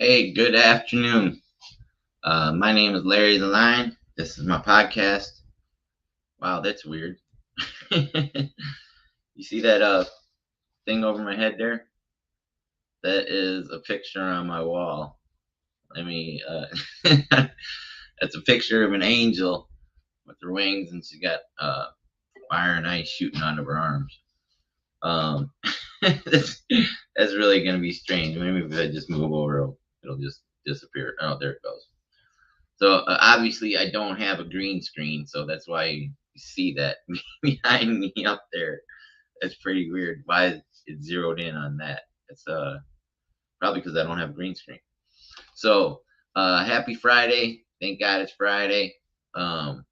Hey, good afternoon. My name is Larry the Lion. This is my podcast. Wow, that's weird. You see that thing over my head there? That is a picture on my wall. Let me. That's a picture of an angel with her wings, and she's got fire and ice shooting out of her arms. Um, that's, that's really gonna be strange. Maybe if I just move over, it'll just disappear. Oh, there it goes. So obviously I don't have a green screen, so that's why you see that behind me up there. That's pretty weird. Why it zeroed in on that? It's probably because I don't have a green screen. So happy Friday. Thank God it's Friday. Um,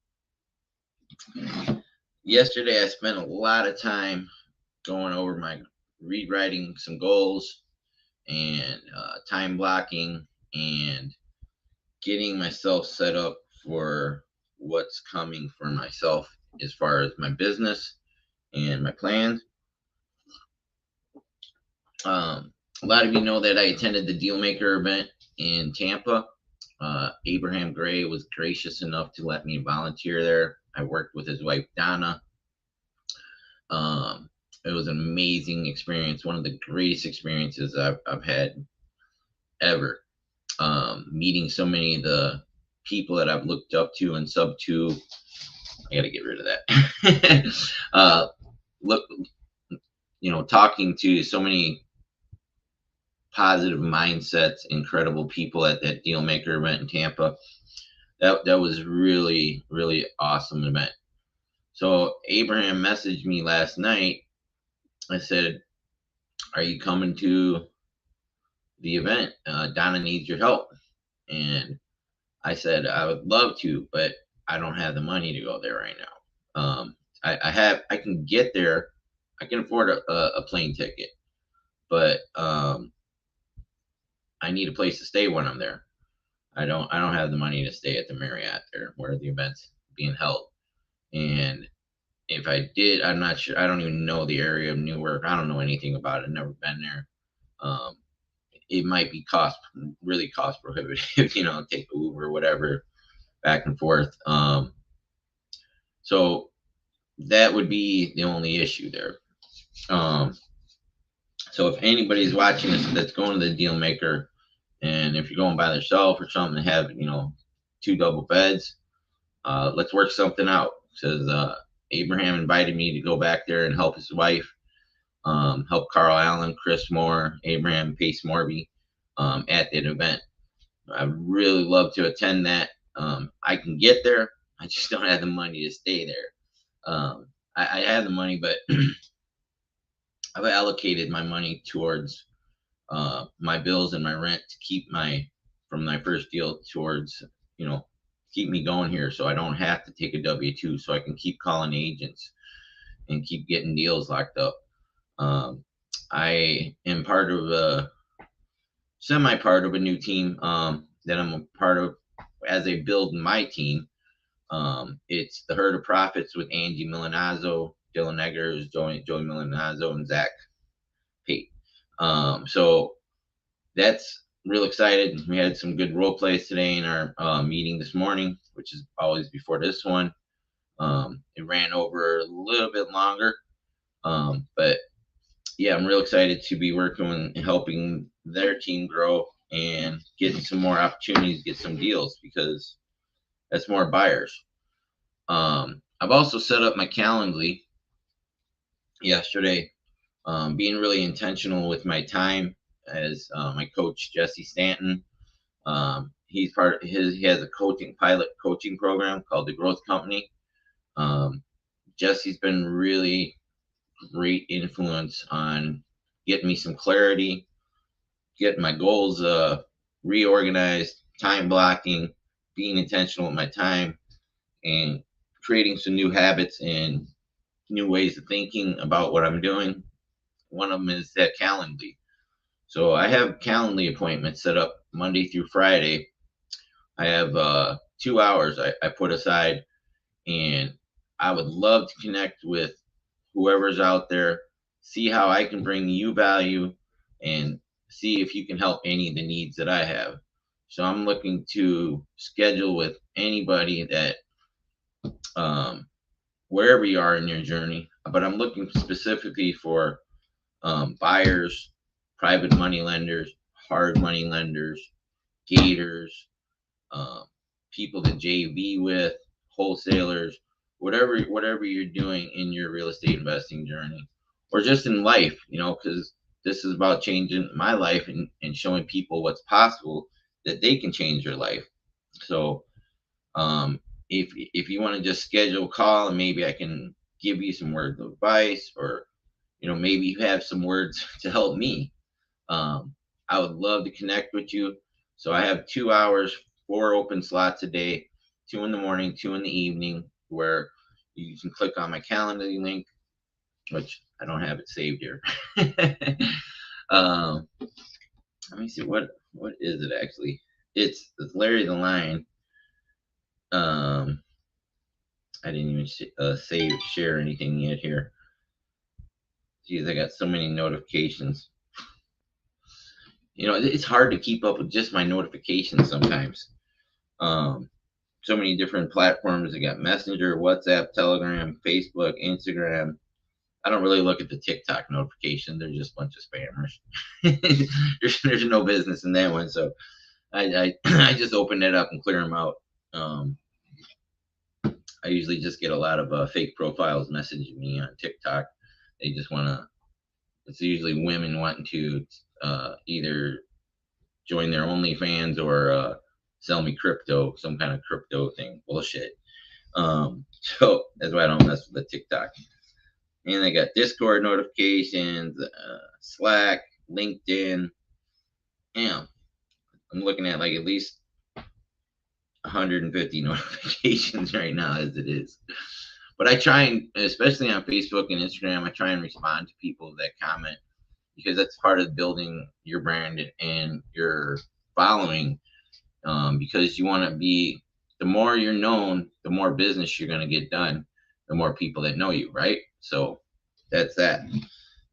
Yesterday I spent a lot of time going over my rewriting some goals and time blocking and getting myself set up for what's coming for myself as far as my business and my plans. A lot of you know that I attended the DEALMAKER event in Tampa. Abraham Gray was gracious enough to let me volunteer there. I worked with his wife, Donna. It was an amazing experience, one of the greatest experiences I've had ever. Meeting so many of the people that I've looked up to and sub to. I got to get rid of that. Look, talking to so many positive mindsets, incredible people at that DEALMAKER event in Tampa. That was really, really awesome event. So Abraham messaged me last night. I said, "Are you coming to the event? Donna needs your help." And I said, "I would love to, but I don't have the money to go there right now. I can get there. I can afford a plane ticket, but I need a place to stay when I'm there. I don't have the money to stay at the Marriott there where the event's being held. And if I did, I'm not sure. I don't even know the area of Newark. I don't know anything about it. Never been there. Um, it might be really cost prohibitive. Take Uber or whatever back and forth. So that would be the only issue there. So if anybody's watching this that's going to the DEALMAKER, and if you're going by yourself or something, have 2 double beds, let's work something out. Says Abraham invited me to go back there and help his wife, help Carl Allen, Chris Moore, Abraham Pace Morby at that event. I'd really love to attend that. I can get there. I just don't have the money to stay there. I have the money, but I've allocated my money towards my bills and my rent to keep from my first deal towards, keep me going here so I don't have to take a W-2, so I can keep calling agents and keep getting deals locked up. I am semi-part of a new team that I'm a part of as I build my team. It's the Herd of Profits with Angie Milanazzo, Dylan Eggers, Joey Milanazzo, and Zach Pate. So that's real excited. We had some good role plays today in our meeting this morning, which is always before this one. It ran over a little bit longer, but yeah, I'm real excited to be working and helping their team grow and getting some more opportunities, get some deals, because that's more buyers. I've also set up my Calendly yesterday, being really intentional with my time as my coach, Jesse Stanton. He has a pilot coaching program called the Growth Company. Jesse's been really great influence on getting me some clarity, getting my goals reorganized, time blocking, being intentional with my time, and creating some new habits and new ways of thinking about what I'm doing. One of them is that Calendly. So I have Calendly appointments set up Monday through Friday. I have 2 hours I put aside, and I would love to connect with whoever's out there, see how I can bring you value and see if you can help any of the needs that I have. So I'm looking to schedule with anybody that, um, wherever you are in your journey, but I'm looking specifically for buyers, private money lenders, hard money lenders, gators, um, people to JV with, wholesalers, whatever you're doing in your real estate investing journey, or just in life, because this is about changing my life and showing people what's possible, that they can change their life. So um, if you want to just schedule a call and maybe I can give you some words of advice, or maybe you have some words to help me, um, I would love to connect with you. So I have 2 hours, 4 open slots a day, 2 in the morning, 2 in the evening, where you can click on my calendar link, which I don't have it saved here. um, Let me see, what is it actually? It's Larry the Lion. I didn't even share anything yet here. Geez, I got so many notifications. It's hard to keep up with just my notifications sometimes. So many different platforms. I got Messenger, WhatsApp, Telegram, Facebook, Instagram. I don't really look at the TikTok notification. They're just a bunch of spammers. there's no business in that one. So I just open it up and clear them out. I usually just get a lot of fake profiles messaging me on TikTok. They just want to, it's usually women wanting to either join their OnlyFans or sell me crypto, some kind of crypto thing. Bullshit. So that's why I don't mess with the TikTok. And I got Discord notifications, Slack, LinkedIn. Damn, I'm looking at like at least 150 notifications right now as it is. But I try and, especially on Facebook and Instagram, I try and respond to people that comment, because that's part of building your brand and your following. Because you want to be, the more you're known, the more business you're going to get done, the more people that know you, right? So that's that.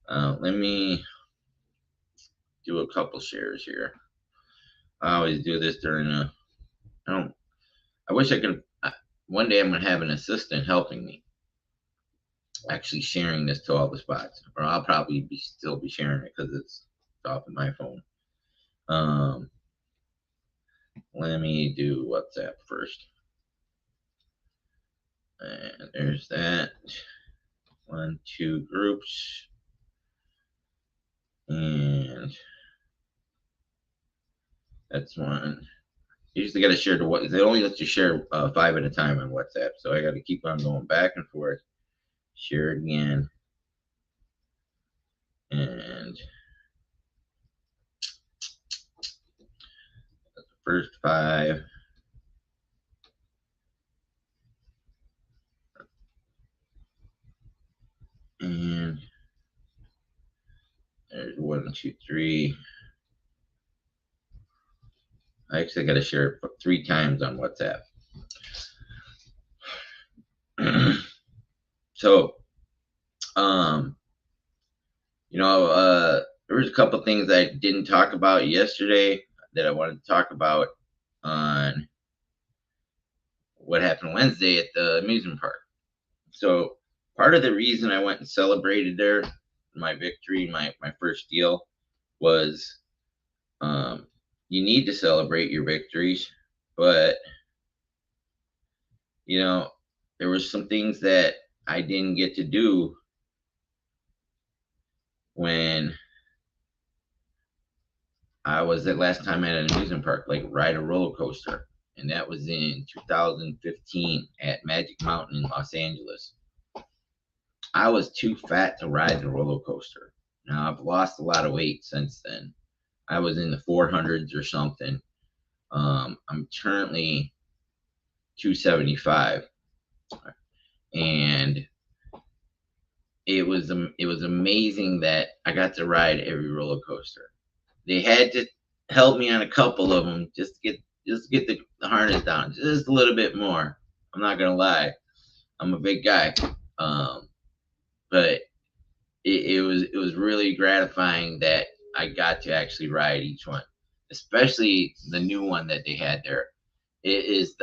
Let me do a couple shares here. I always do this during I wish I could, one day I'm going to have an assistant helping me, actually sharing this to all the spots, or I'll probably still be sharing it because it's off of my phone. Let me do WhatsApp first. And there's that. 1, 2 groups. And that's one. You usually got to share the what? They only let you share 5 at a time on WhatsApp, so I got to keep on going back and forth. Share it again, and the first 5. And there's 1, 2, 3. I actually got to share it 3 times on WhatsApp. So, there was a couple things I didn't talk about yesterday that I wanted to talk about on what happened Wednesday at the amusement park. So part of the reason I went and celebrated there, my victory, my first deal, was you need to celebrate your victories, but there were some things that I didn't get to do when I was at last time at an amusement park, like ride a roller coaster. And that was in 2015 at Magic Mountain in Los Angeles. I was too fat to ride the roller coaster. Now, I've lost a lot of weight since then. I was in the 400s or something. I'm currently 275. And it was amazing that I got to ride every roller coaster. They had to help me on a couple of them just to get the harness down just a little bit more. I'm not gonna lie, I'm a big guy, but it was really gratifying that I got to actually ride each one, especially the new one that they had there. It is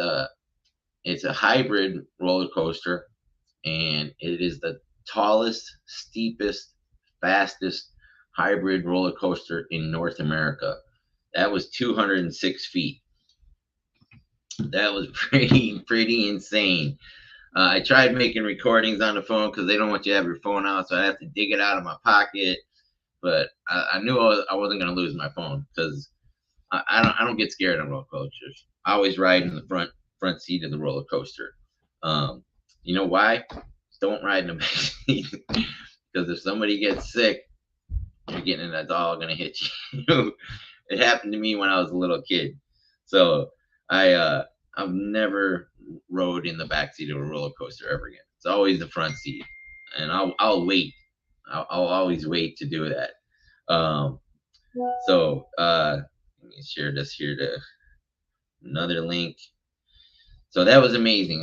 it's a hybrid roller coaster, and it is the tallest, steepest, fastest hybrid roller coaster in North America. That was 206 feet. That was pretty insane. I tried making recordings on the phone because they don't want you to have your phone out, so I have to dig it out of my pocket. But I knew I wasn't going to lose my phone because I don't get scared on roller coasters. I always ride in the front seat of the roller coaster. You know why? Don't ride in the back seat because if somebody gets sick, you're getting that's all going to hit you. It happened to me when I was a little kid, so I've never rode in the back seat of a roller coaster ever again. It's always the front seat, and I'll wait. I'll always wait to do that. So let me share this here to another link. So that was amazing.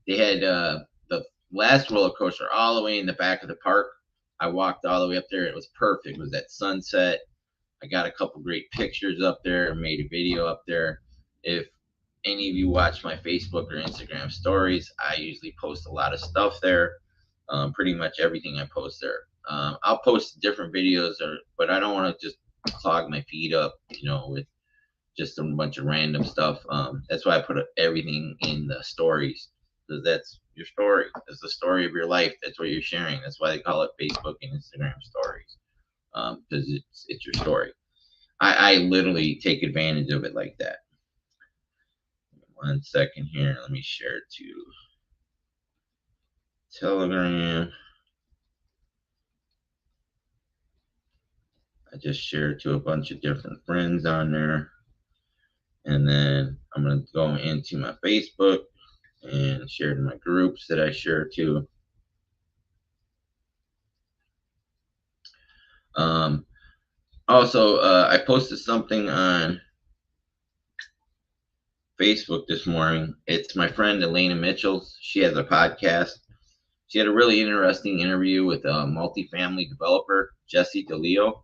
They had the last roller coaster all the way in the back of the park. I walked all the way up there. It was perfect. It was at sunset. I got a couple great pictures up there. Made a video up there. If any of you watch my Facebook or Instagram stories, I usually post a lot of stuff there. Pretty much everything I post there. I'll post different videos, but I don't want to just clog my feed up, with just a bunch of random stuff. That's why I put everything in the stories, because that's your story. That's the story of your life. That's what you're sharing. That's why they call it Facebook and Instagram stories, because it's your story. I literally take advantage of it like that. 1 second here. Let me share it to Telegram. I just shared to a bunch of different friends on there. And then I'm going to go into my Facebook and share to my groups that I share to. Also, I posted something on Facebook this morning. It's my friend Elena Mitchell. She has a podcast. She had a really interesting interview with a multifamily developer, Jesse DeLeo.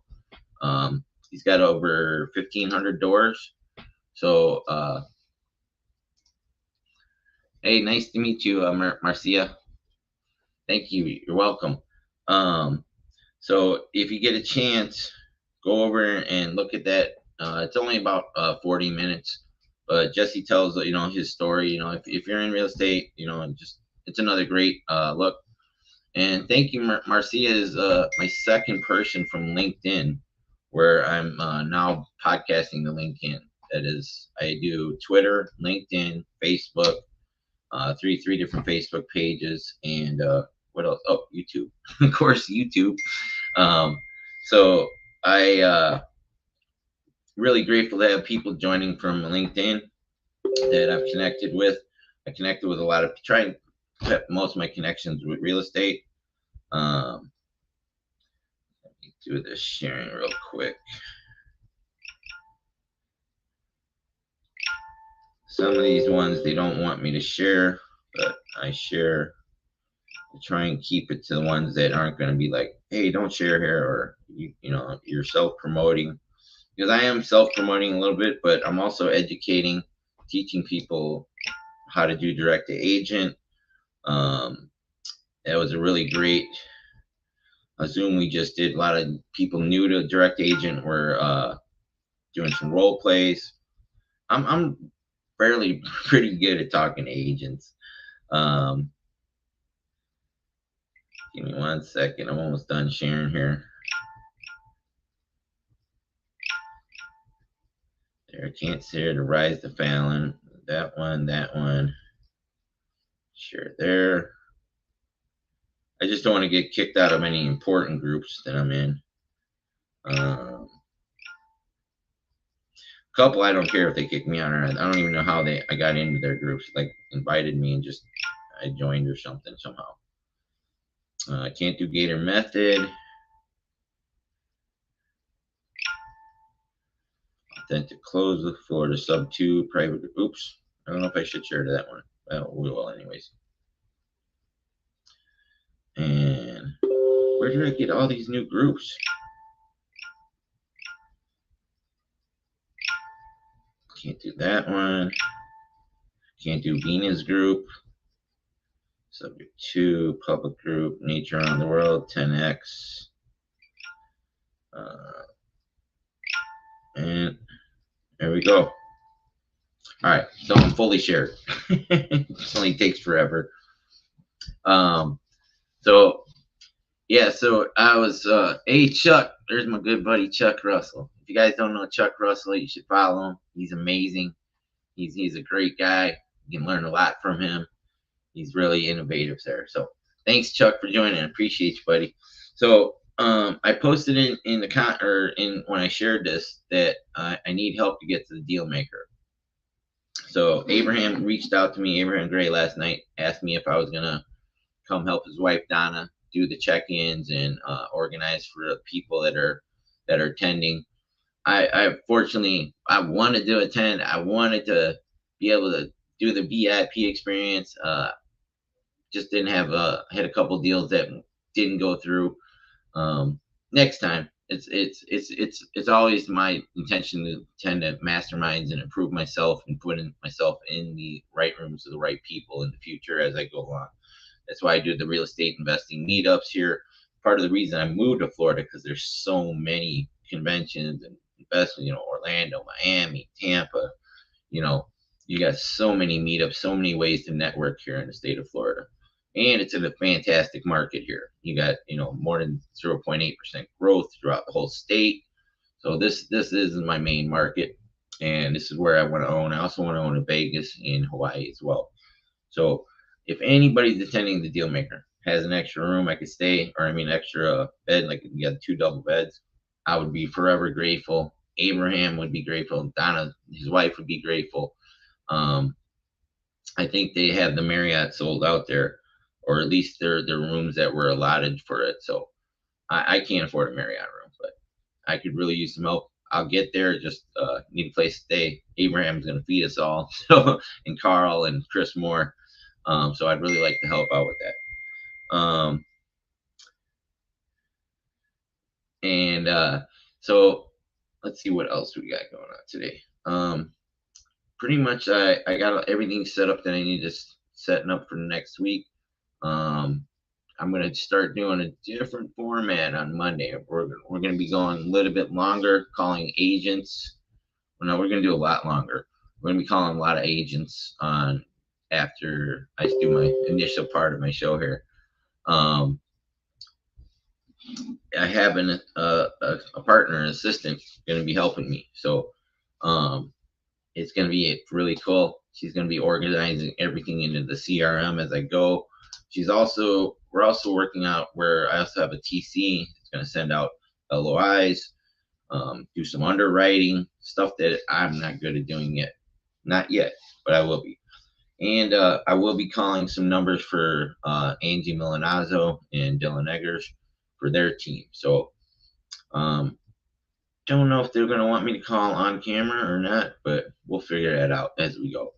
He's got over 1,500 doors. So, hey, nice to meet you, Marcia. Thank you. You're welcome. So if you get a chance, go over and look at that. It's only about 40 minutes, but Jesse tells his story. If you're in real estate, it's another great look. And thank you, Marcia is my second person from LinkedIn, where I'm now podcasting the LinkedIn. That is, I do Twitter, LinkedIn, Facebook, three different Facebook pages, and what else? Oh, YouTube, of course, YouTube. So I really grateful to have people joining from LinkedIn that I've connected with. I connected with a lot of, try and put most of my connections with real estate. Let me do this sharing real quick. Some of these ones they don't want me to share, but I share. I try and keep it to the ones that aren't going to be like, hey, don't share here, or you're self-promoting. Because I am self-promoting a little bit, but I'm also educating, teaching people how to do direct to agent. That was a really great Zoom we just did. A lot of people new to direct agent were doing some role plays. I'm fairly pretty good at talking to agents. Give me 1 second. I'm almost done sharing here. There, I can't share to Rise to Fallon. That one. Share there. I just don't want to get kicked out of any important groups that I'm in. Couple, I don't care if they kick me out or not. I don't even know how I got into their groups. Like, invited me and just I joined or something somehow. I can't do Gator Method. Authentic close with Florida sub 2 private. Oops. I don't know if I should share to that one. Well, we will anyways. And where did I get all these new groups? Can't do that one. Can't do Venus group. Subject 2, public group, nature around the world, 10x. And there we go. All right, so I'm fully shared. It only takes forever. So yeah, so I was, hey Chuck, there's my good buddy Chuck Russell. If you guys don't know Chuck Russell, you should follow him. He's amazing. He's a great guy. You can learn a lot from him. He's really innovative there. So thanks Chuck for joining. I appreciate you, buddy. So I posted in the when I shared this that I need help to get to the deal maker. So Abraham reached out to me, Abraham Gray, last night, asked me if I was gonna come help his wife Donna do the check-ins and organize for the people that are attending. I fortunately I wanted to attend. I wanted to be able to do the VIP experience. Just didn't have had a couple deals that didn't go through. Next time, it's always my intention to attend to masterminds and improve myself and put myself in the right rooms with the right people in the future as I go along. That's why I do the real estate investing meetups here. Part of the reason I moved to Florida because there's so many conventions and investment, Orlando, Miami, Tampa, you got so many meetups, so many ways to network here in the state of Florida. And it's in a fantastic market here. You got, more than 0.8% growth throughout the whole state. So this is my main market, and this is where I want to own. I also want to own in Vegas and Hawaii as well. So if anybody's attending the Deal Maker, has an extra room I could stay, or extra bed, like you got 2 double beds, I would be forever grateful. Abraham would be grateful. Donna, his wife, would be grateful. I think they have the Marriott sold out there, or at least their rooms that were allotted for it. So I can't afford a Marriott room, but I could really use some help. I'll get there. Just need a place to stay. Abraham's going to feed us all, so, and Carl and Chris Moore. So I'd really like to help out with that. So let's see what else we got going on today. Pretty much I got everything set up that I need to setting up for next week. I'm going to start doing a different format on Monday. We're going to be going a little bit longer, calling agents. Well, no, we're going to do a lot longer. We're going to be calling a lot of agents on after I do my initial part of my show here. I have a partner, an assistant, going to be helping me. So it's going to be really cool. She's going to be organizing everything into the CRM as I go. We're also working out where I also have a TC. It's going to send out LOIs, do some underwriting, stuff that I'm not good at doing yet. Not yet, but I will be. And I will be calling some numbers for Angie Milanazzo and Dylan Eggers for their team. So don't know if they're going to want me to call on camera or not, but we'll figure that out as we go.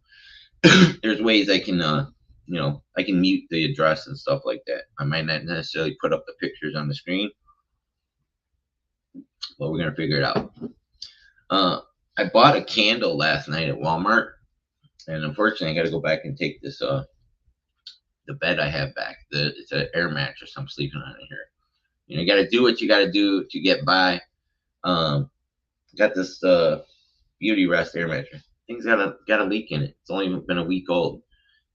There's ways I can, I can mute the address and stuff like that. I might not necessarily put up the pictures on the screen, but we're going to figure it out. I bought a candle last night at Walmart, and unfortunately I got to go back and take this, the bed I have back. It's an air mattress I'm sleeping on in here. You got to do what you got to do to get by. Got this Beauty Rest air mattress. Thing's got a leak in it. It's only been a week old.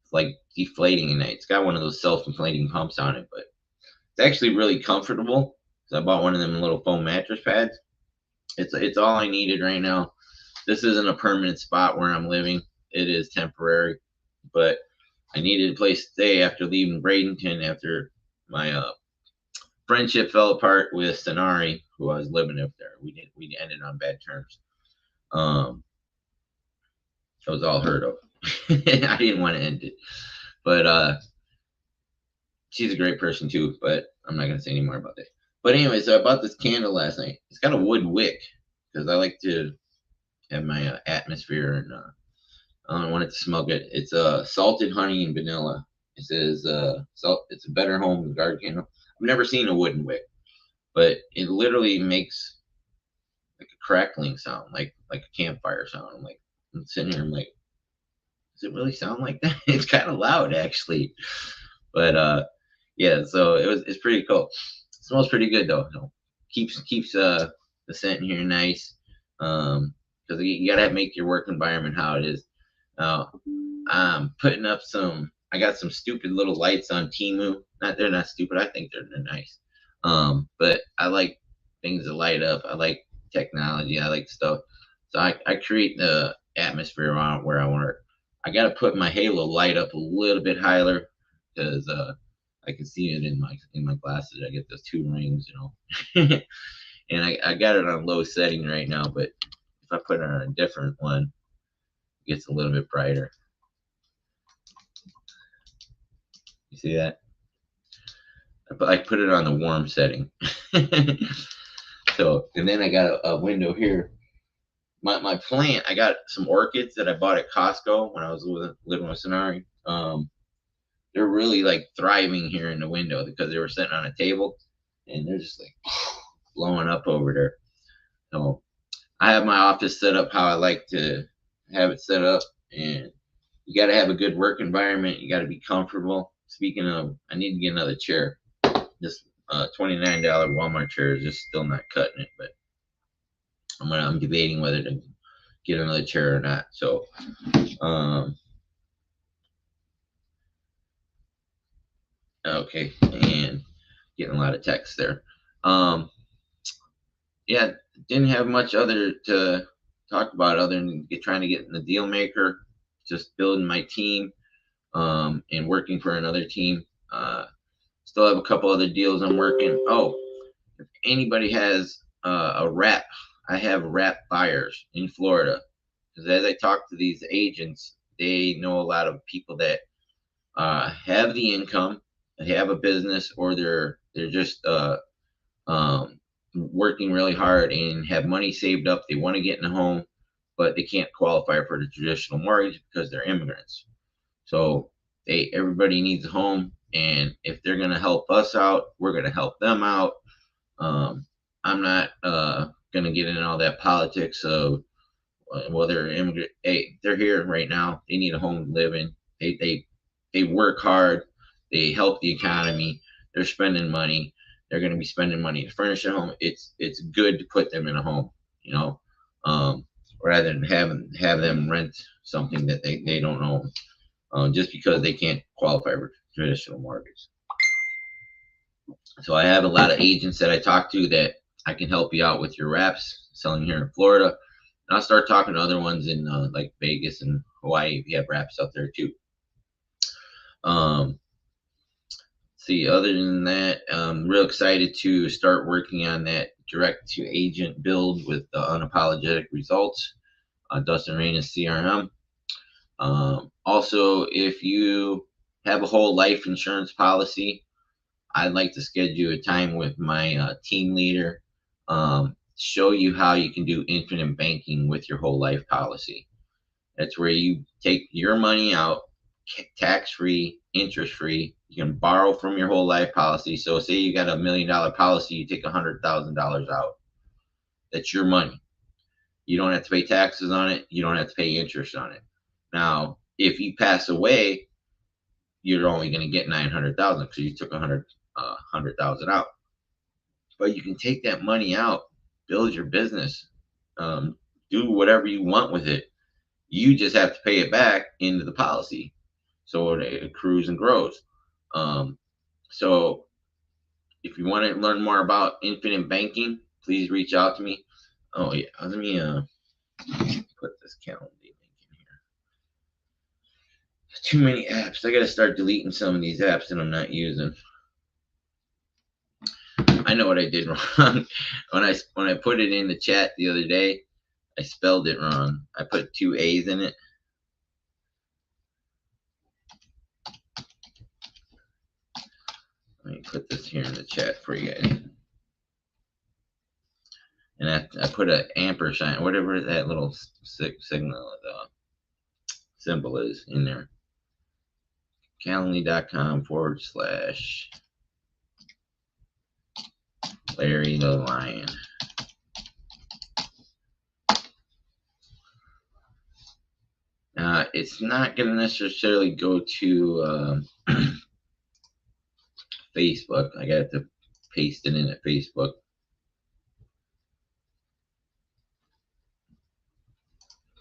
It's like deflating at night. It's got one of those self-inflating pumps on it, but it's actually really comfortable. So I bought one of them little foam mattress pads. It's all I needed right now. This isn't a permanent spot where I'm living. It is temporary, but I needed a place to stay after leaving Bradenton after my friendship fell apart with Sonari, who I was living up there. We ended on bad terms. It was all heard of. I didn't want to end it, but she's a great person too. But I'm not gonna say any more about that. But anyway, so I bought this candle last night. It's got a wood wick because I like to have my atmosphere, and I don't want it to smell good. It's salted honey and vanilla. It says it's a better home garden candle. I've never seen a wooden wick, but it literally makes like a crackling sound, like a campfire sound, like I'm sitting here, I'm like, does it really sound like that? It's kind of loud actually. But yeah, so it's pretty cool. It smells pretty good though. Keeps the scent in here nice. Because you gotta make your work environment how it is. Now I'm putting up some. I got some stupid little lights on Temu. They're not stupid. I think they're nice. But I like things that light up. I like technology. I like stuff. So I create the atmosphere around where I work. I got to put my halo light up a little bit higher because I can see it in my glasses. I get those two rings, and I got it on low setting right now. But if I put it on a different one, it gets a little bit brighter. You see that? I put it on the warm setting. So, and then I got a window here. My plant, I got some orchids that I bought at Costco when I was living with Sonari. They're really like thriving here in the window because they were sitting on a table and they're just like blowing up over there. So I have my office set up how I like to have it set up, and you got to have a good work environment. You got to be comfortable. Speaking of, I need to get another chair. This $29 Walmart chair is just still not cutting it, but I'm debating whether to get another chair or not. So, okay, and getting a lot of text there. Yeah, didn't have much other to talk about other than trying to get in the deal maker, just building my team, and working for another team. Still have a couple other deals I'm working. Oh, if anybody has a wrap, I have wrap buyers in Florida. Because as I talk to these agents, they know a lot of people that have the income, they have a business, or they're just working really hard and have money saved up. They want to get in a home, but they can't qualify for the traditional mortgage because they're immigrants. So everybody needs a home, and if they're going to help us out, we're going to help them out. I'm not going to get into all that politics of they're immigrant. Hey, they're here right now. They need a home to live in. They work hard. They help the economy. They're spending money. They're going to be spending money to furnish a home. It's good to put them in a home, rather than have them rent something that they don't own, just because they can't qualify for traditional mortgage. So I have a lot of agents that I talk to that I can help you out with your wraps selling here in Florida. And I'll start talking to other ones in like Vegas and Hawaii. We have wraps out there too. See, other than that, I'm real excited to start working on that direct to agent build with the unapologetic results. Dustin Reyna's CRM. Also, if you have a whole life insurance policy, I'd like to schedule a time with my team leader, show you how you can do infinite banking with your whole life policy. That's where you take your money out, tax-free, interest-free. You can borrow from your whole life policy. So say you got $1 million policy, you take $100,000 out. That's your money. You don't have to pay taxes on it. You don't have to pay interest on it. Now, if you pass away, you're only going to get 900,000 because you took 100,000 out. But you can take that money out, build your business, do whatever you want with it. You just have to pay it back into the policy, so it accrues and grows. So if you want to learn more about infinite banking, please reach out to me. Oh yeah, let me put this calendar link in here. Too many apps. I got to start deleting some of these apps that I'm not using. I know what I did wrong. when I put it in the chat the other day, I spelled it wrong. I put 2 A's in it. Let me put this here in the chat for you guys. And I put an ampersand, whatever that little signal symbol is in there. Calendly.com/Larry the Lion. It's not going to necessarily go to Facebook. I got to paste it in at Facebook.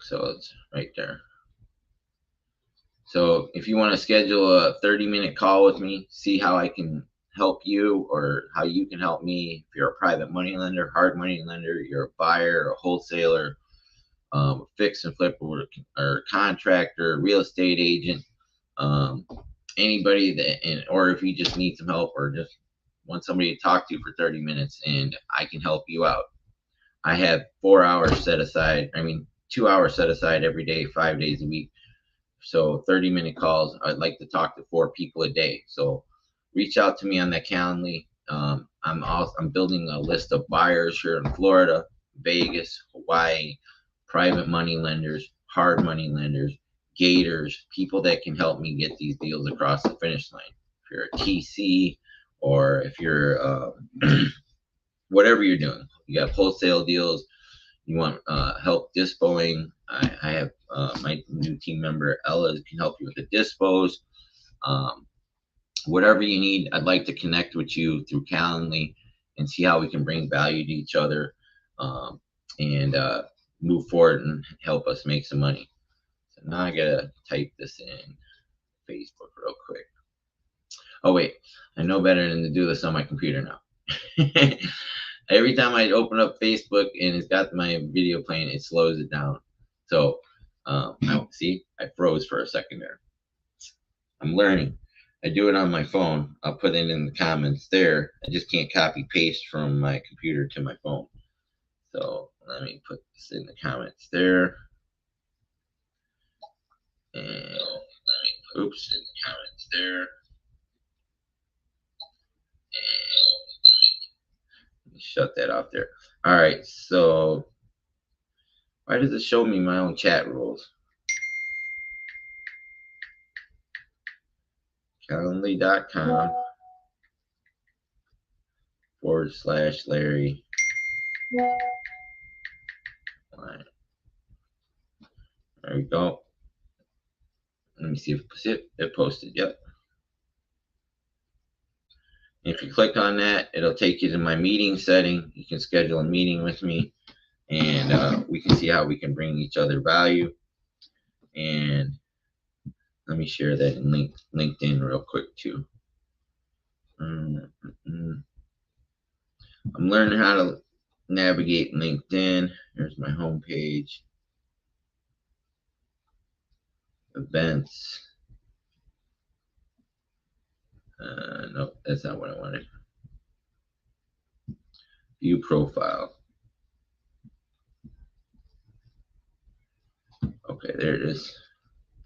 So it's right there. So if you want to schedule a 30-minute call with me, see how I can help you or how you can help me. If you're a private money lender, hard money lender, you're a buyer, a wholesaler, fix and flip, or contractor, real estate agent, um, anybody that, or if you just need some help or just want somebody to talk to for 30 minutes and I can help you out. I have 4 hours set aside. I mean, 2 hours set aside every day, 5 days a week. So 30-minute calls. I'd like to talk to 4 people a day. So reach out to me on that Calendly. I'm building a list of buyers here in Florida, Vegas, Hawaii, private money lenders, hard money lenders, gators, people that can help me get these deals across the finish line. If you're a TC or if you're whatever you're doing, you got wholesale deals, you want help dispoing. I have my new team member Ella can help you with the dispos. Whatever you need, I'd like to connect with you through Calendly and see how we can bring value to each other, and move forward and help us make some money. So now I gotta type this in Facebook real quick. Oh wait, I know better than to do this on my computer now. Every time I open up Facebook and it's got my video playing, it slows it down. So see, I froze for a second there. I'm learning. I do it on my phone. I'll put it in the comments there. I just can't copy paste from my computer to my phone. So let me put this in the comments there. And oops, in the comments there. And shut that off there. All right, so why does it show me my own chat rules? Calendly.com /Larry. There we go. Let me see if it posted. Yep. If you click on that, it'll take you to my meeting setting. You can schedule a meeting with me, and we can see how we can bring each other value. And let me share that in LinkedIn real quick too. I'm learning how to navigate LinkedIn. Here's my homepage. Events. No, that's not what I wanted. View profile. Okay, there it is.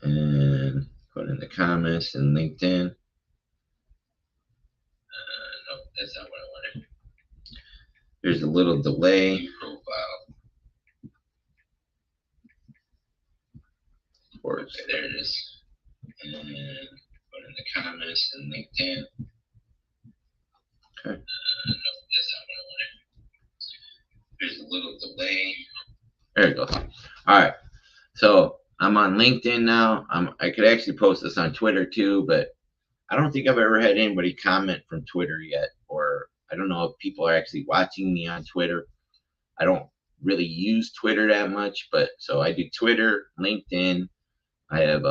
And put in the comments in LinkedIn. No, that's not what I wanted. There's a little delay. Profile. Okay, there it is. And put in the comments in LinkedIn. Okay. No, that's not what I wanted. There's a little delay. There it goes. All right. So I'm on LinkedIn now. I could actually post this on Twitter too, but I don't think I've ever had anybody comment from Twitter yet, or I don't know if people are actually watching me on Twitter. I don't really use Twitter that much, but so I do Twitter, LinkedIn. I have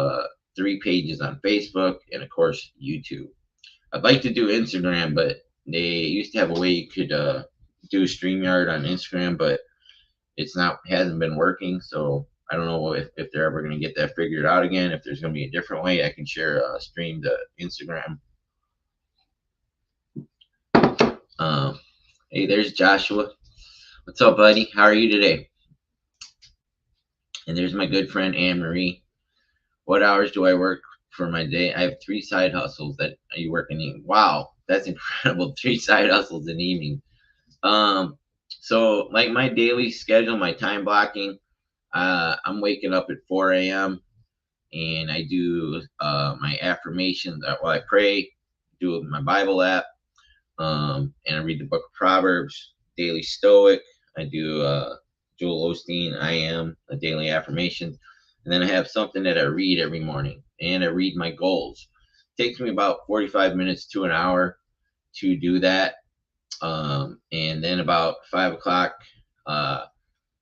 3 pages on Facebook, and of course YouTube. I'd like to do Instagram, but they used to have a way you could do StreamYard on Instagram, but hasn't been working. So I don't know if they're ever going to get that figured out again. If there's going to be a different way, I can share a stream to Instagram. Hey, there's Joshua. What's up, buddy? How are you today? And there's my good friend Anne Marie. What hours do I work for my day? I have 3 side hustles that you work in the evening. Wow, that's incredible. 3 side hustles in the evening. So like my daily schedule, my time blocking, I'm waking up at 4 a.m. and I do my affirmations. Well, I pray, do my Bible app, and I read the book of Proverbs, daily Stoic. I do Joel Osteen, I am a daily affirmation. And then I have something that I read every morning, and I read my goals. It takes me about 45 minutes to an hour to do that. And then about 5 o'clock, uh,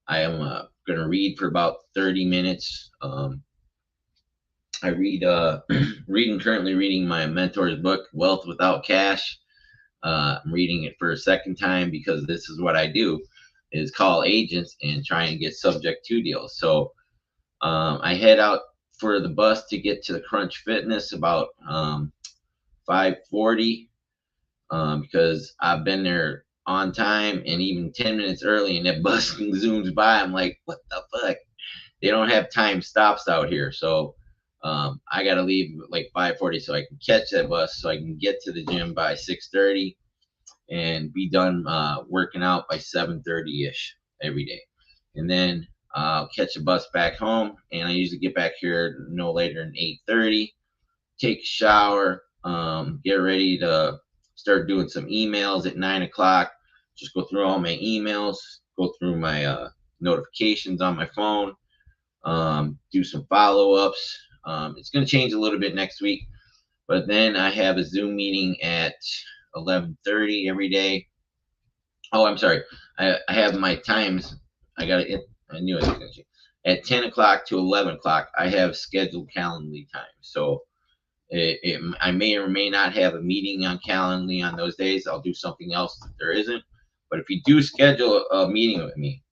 I am going to read for about 30 minutes. I read, currently reading my mentor's book, Wealth Without Cash. I'm reading it for a second time because this is what I do, is call agents and try and get subject to deals. So I head out for the bus to get to the Crunch Fitness about 5:40, because I've been there on time and even 10 minutes early, and that bus zooms by. I'm like, what the fuck? They don't have time stops out here. So I got to leave like 5:40 so I can catch that bus so I can get to the gym by 6:30 and be done working out by 7:30-ish every day. And then I'll catch a bus back home, and I usually get back here no later than 8:30, take a shower, get ready to start doing some emails at 9 o'clock. Just go through all my emails, go through my notifications on my phone, do some follow-ups. It's going to change a little bit next week, but then I have a Zoom meeting at 11:30 every day. Oh, I'm sorry. I have my times. I got it. I knew it was going to change. At 10 o'clock to 11 o'clock, I have scheduled Calendly time. So I may or may not have a meeting on Calendly on those days. I'll do something else if there isn't. But if you do schedule a meeting with me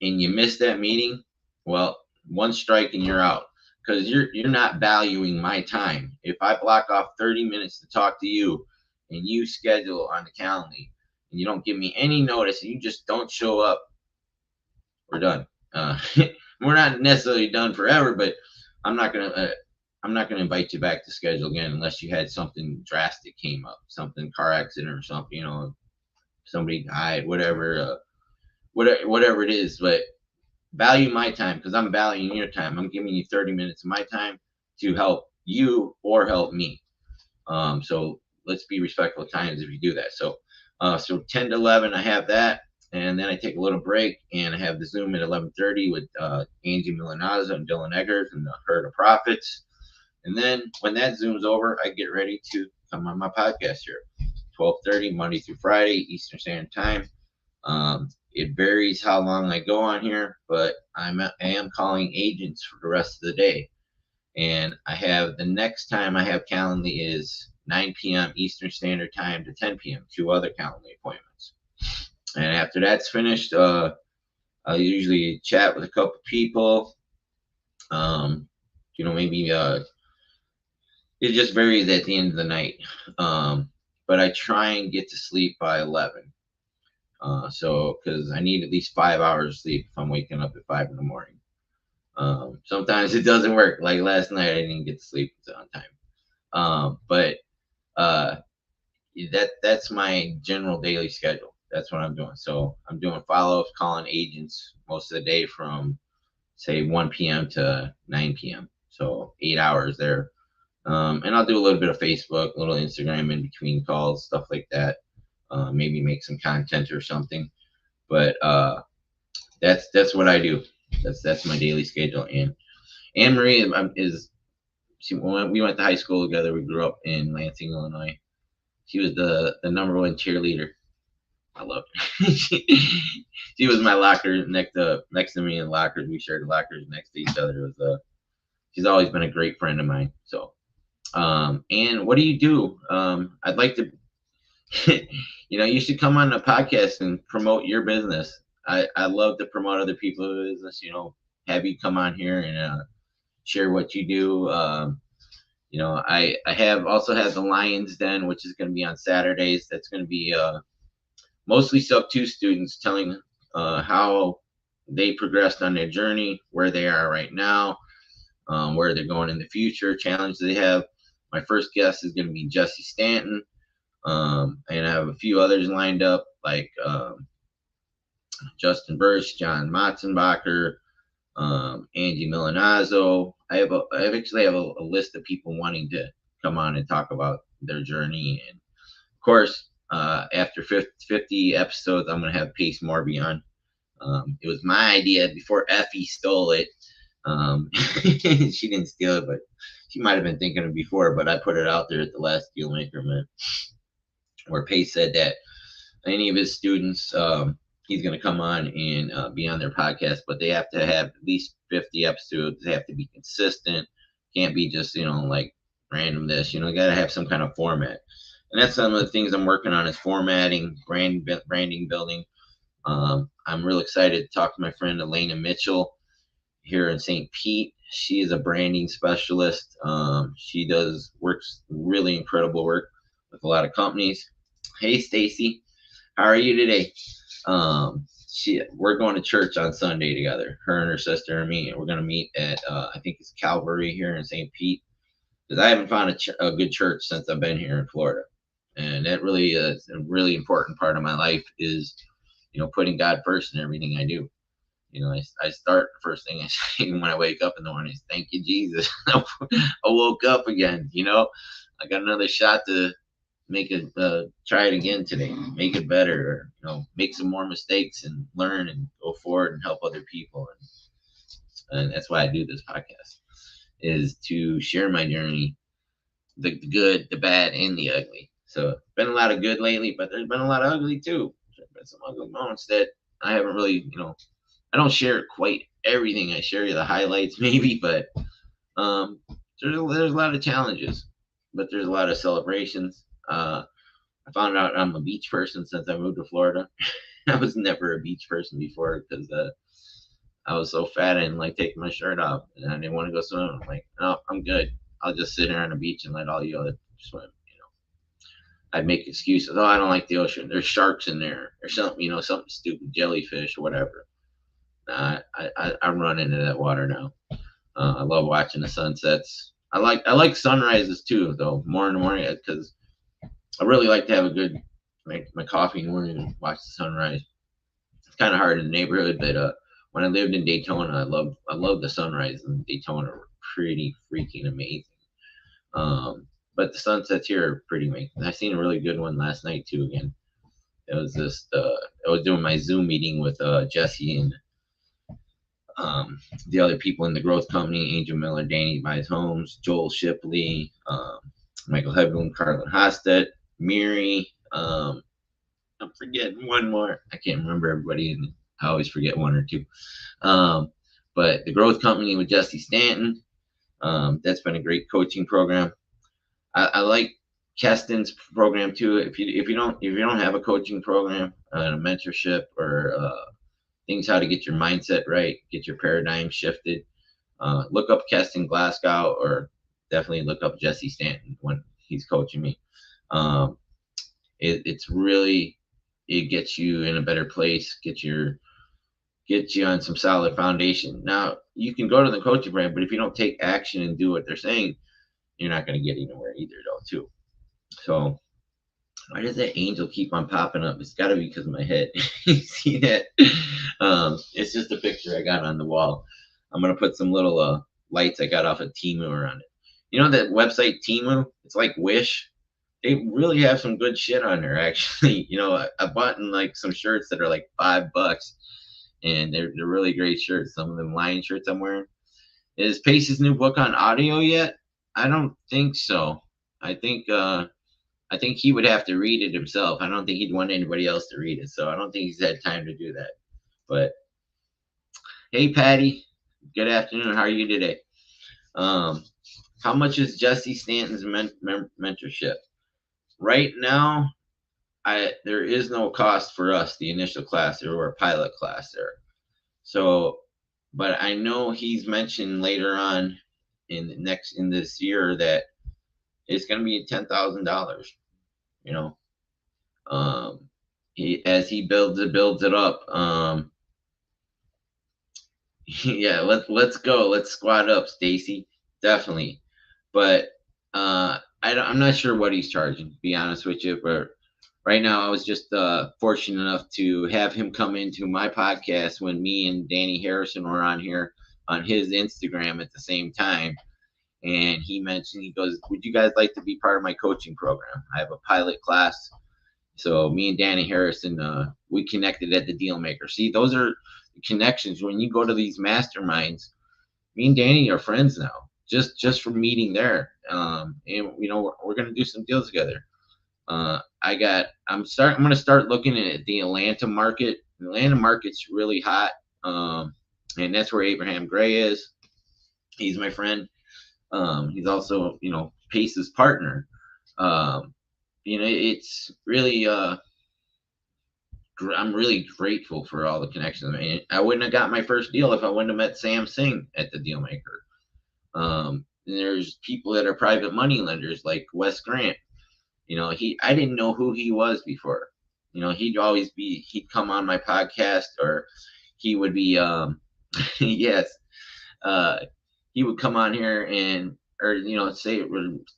and you miss that meeting, well, one strike and you're out, because you're not valuing my time. If I block off 30 minutes to talk to you and you schedule on the Calendly and you don't give me any notice and you just don't show up, we're done. We're not necessarily done forever, but I'm not gonna invite you back to schedule again unless you had something drastic came up, something, car accident or something, somebody died, whatever it is. But value my time, because I'm valuing your time. I'm giving you 30 minutes of my time to help you or help me. So let's be respectful of times if you do that. So 10 to 11, I have that. And then I take a little break, and I have the Zoom at 11:30 with Angie Milanazzo and Dylan Eggers and the Herd of Profits. And then when that Zoom's over, I get ready to come on my podcast here, 12:30 Monday through Friday, Eastern Standard Time. It varies how long I go on here, but I am calling agents for the rest of the day. And I have, the next time I have Calendly is 9 p.m. Eastern Standard Time to 10 p.m., 2 other Calendly appointments. And after that's finished, I'll usually chat with a couple people. Maybe it just varies at the end of the night. But I try and get to sleep by 11. So, because I need at least 5 hours of sleep if I'm waking up at 5 in the morning. Sometimes it doesn't work. Like last night, I didn't get to sleep on time. But that's my general daily schedule. That's what I'm doing. So I'm doing follow-ups, calling agents most of the day from, say, 1 p.m. to 9 p.m. So 8 hours there. And I'll do a little bit of Facebook, a little Instagram in between calls, stuff like that. Maybe make some content or something. But that's what I do. That's my daily schedule. And Anne Marie when we went to high school together. We grew up in Lansing, Illinois. She was the number one cheerleader. I love her. She was my locker next to me in lockers. We shared lockers next to each other. She's always been a great friend of mine. So, and what do you do? I'd like to, you should come on the podcast and promote your business. I love to promote other people's business. Have you come on here and share what you do. I also have the Lions Den, which is going to be on Saturdays. That's going to be mostly sub-2 students telling how they progressed on their journey, where they are right now, where they're going in the future, challenges they have. My first guest is going to be Jesse Stanton, and I have a few others lined up, like Justin Bursch, John Matzenbacher, Angie Milanazzo. I actually have a list of people wanting to come on and talk about their journey. And of course, after 50 episodes, I'm going to have Pace Morby on. It was my idea before Effie stole it. She didn't steal it, but she might have been thinking of it before. But I put it out there at the last DEALMAKER event, where Pace said that any of his students, he's going to come on and be on their podcast, but they have to have at least 50 episodes. They have to be consistent. Can't be just, like random this, got to have some kind of format. And that's some of the things I'm working on is formatting, branding building. I'm real excited to talk to my friend Elena Mitchell here in St. Pete. She is a branding specialist. She works really incredible work with a lot of companies. Hey, Stacy. How are you today? We're going to church on Sunday together, her and her sister and me, and we're going to meet at I think it's Calvary here in St. Pete, because I haven't found a good church since I've been here in Florida, and that really is a really important part of my life is, putting God first in everything I do. I start the first thing I say when I wake up in the morning is thank you, Jesus. I woke up again. I got another shot to make it, try it again today, make it better, or make some more mistakes and learn and go forward and help other people. And that's why I do this podcast, is to share my journey, the good, the bad, and the ugly. So been a lot of good lately, but there's been a lot of ugly too. There's been some ugly moments that I haven't really, I don't share quite everything. I share you the highlights maybe, but there's a lot of challenges, but there's a lot of celebrations. I found out I'm a beach person since I moved to Florida. I was never a beach person before because I was so fat I didn't like taking my shirt off, and I didn't want to go swim. I'm like, no, I'm good. I'll just sit here on the beach and let all you other swim. I'd make excuses. Oh, I don't like the ocean. There's sharks in there or something, something stupid, jellyfish or whatever. Nah, I run into that water now. I love watching the sunsets. I like sunrises too, though, more in the morning, because I really like to have a good my coffee in the morning and watch the sunrise. It's kind of hard in the neighborhood, but when I lived in Daytona, I loved the sunrise in Daytona. Were pretty freaking amazing. But the sunsets here are pretty amazing. I seen a really good one last night too. Again, it was just I was doing my Zoom meeting with Jesse and the other people in the growth company, Angel Miller, Danny Buys Homes, Joel Shipley, Michael Hebelin, Carlin Hostet, Miri. I'm forgetting one more. I can't remember everybody, and I always forget one or two. But the growth company with Jesse Stanton, that's been a great coaching program. I like Keston's program too. If you don't have a coaching program, a mentorship, or things how to get your mindset right, get your paradigm shifted, look up Keston Glasgow, or definitely look up Jesse Stanton when he's coaching me. It's really, it gets you in a better place, get you on some solid foundation. Now you can go to the coaching program, but if you don't take action and do what they're saying, you're not going to get anywhere either, though, too. So why does that angel keep on popping up? It's got to be because of my head. You see that? It's just a picture I got on the wall. I'm going to put some little lights I got off of Temu around it. You know that website Temu? It's like Wish. They really have some good shit on there, actually. I bought like some shirts that are like $5, and they're really great shirts. Some of them lion shirts I'm wearing. Is Pace's new book on audio yet? I don't think so. I think he would have to read it himself. I don't think he'd want anybody else to read it. So I don't think he's had time to do that. But hey, Patty, good afternoon. How are you today? How much is Jesse Stanton's mentorship? Right now, there is no cost for us, the initial class or a pilot class there. So, but I know he's mentioned later on in this year that it's going to be $10,000. As he builds it up. Yeah, let's go. Let's squat up, Stacy. Definitely. But I'm not sure what he's charging, to be honest with you. But right now, I was just fortunate enough to have him come into my podcast when me and Danny Harrison were on here on his Instagram at the same time. And he goes, would you guys like to be part of my coaching program? I have a pilot class. So me and Danny Harrison, we connected at the DEALMAKER. See, those are connections. When you go to these masterminds, Me and Danny are friends now, just from meeting there. And we're gonna do some deals together. I'm gonna start looking at the Atlanta market. The Atlanta market's really hot. And that's where Abraham Gray is. He's my friend. He's also, Pace's partner. Um, it's really, I'm really grateful for all the connections. I mean, I wouldn't have got my first deal if I wouldn't have met Sam Singh at the DealMaker. And there's people that are private money lenders like Wes Grant. I didn't know who he was before. He'd come on my podcast, or he would be, yes, uh, he would come on here or say,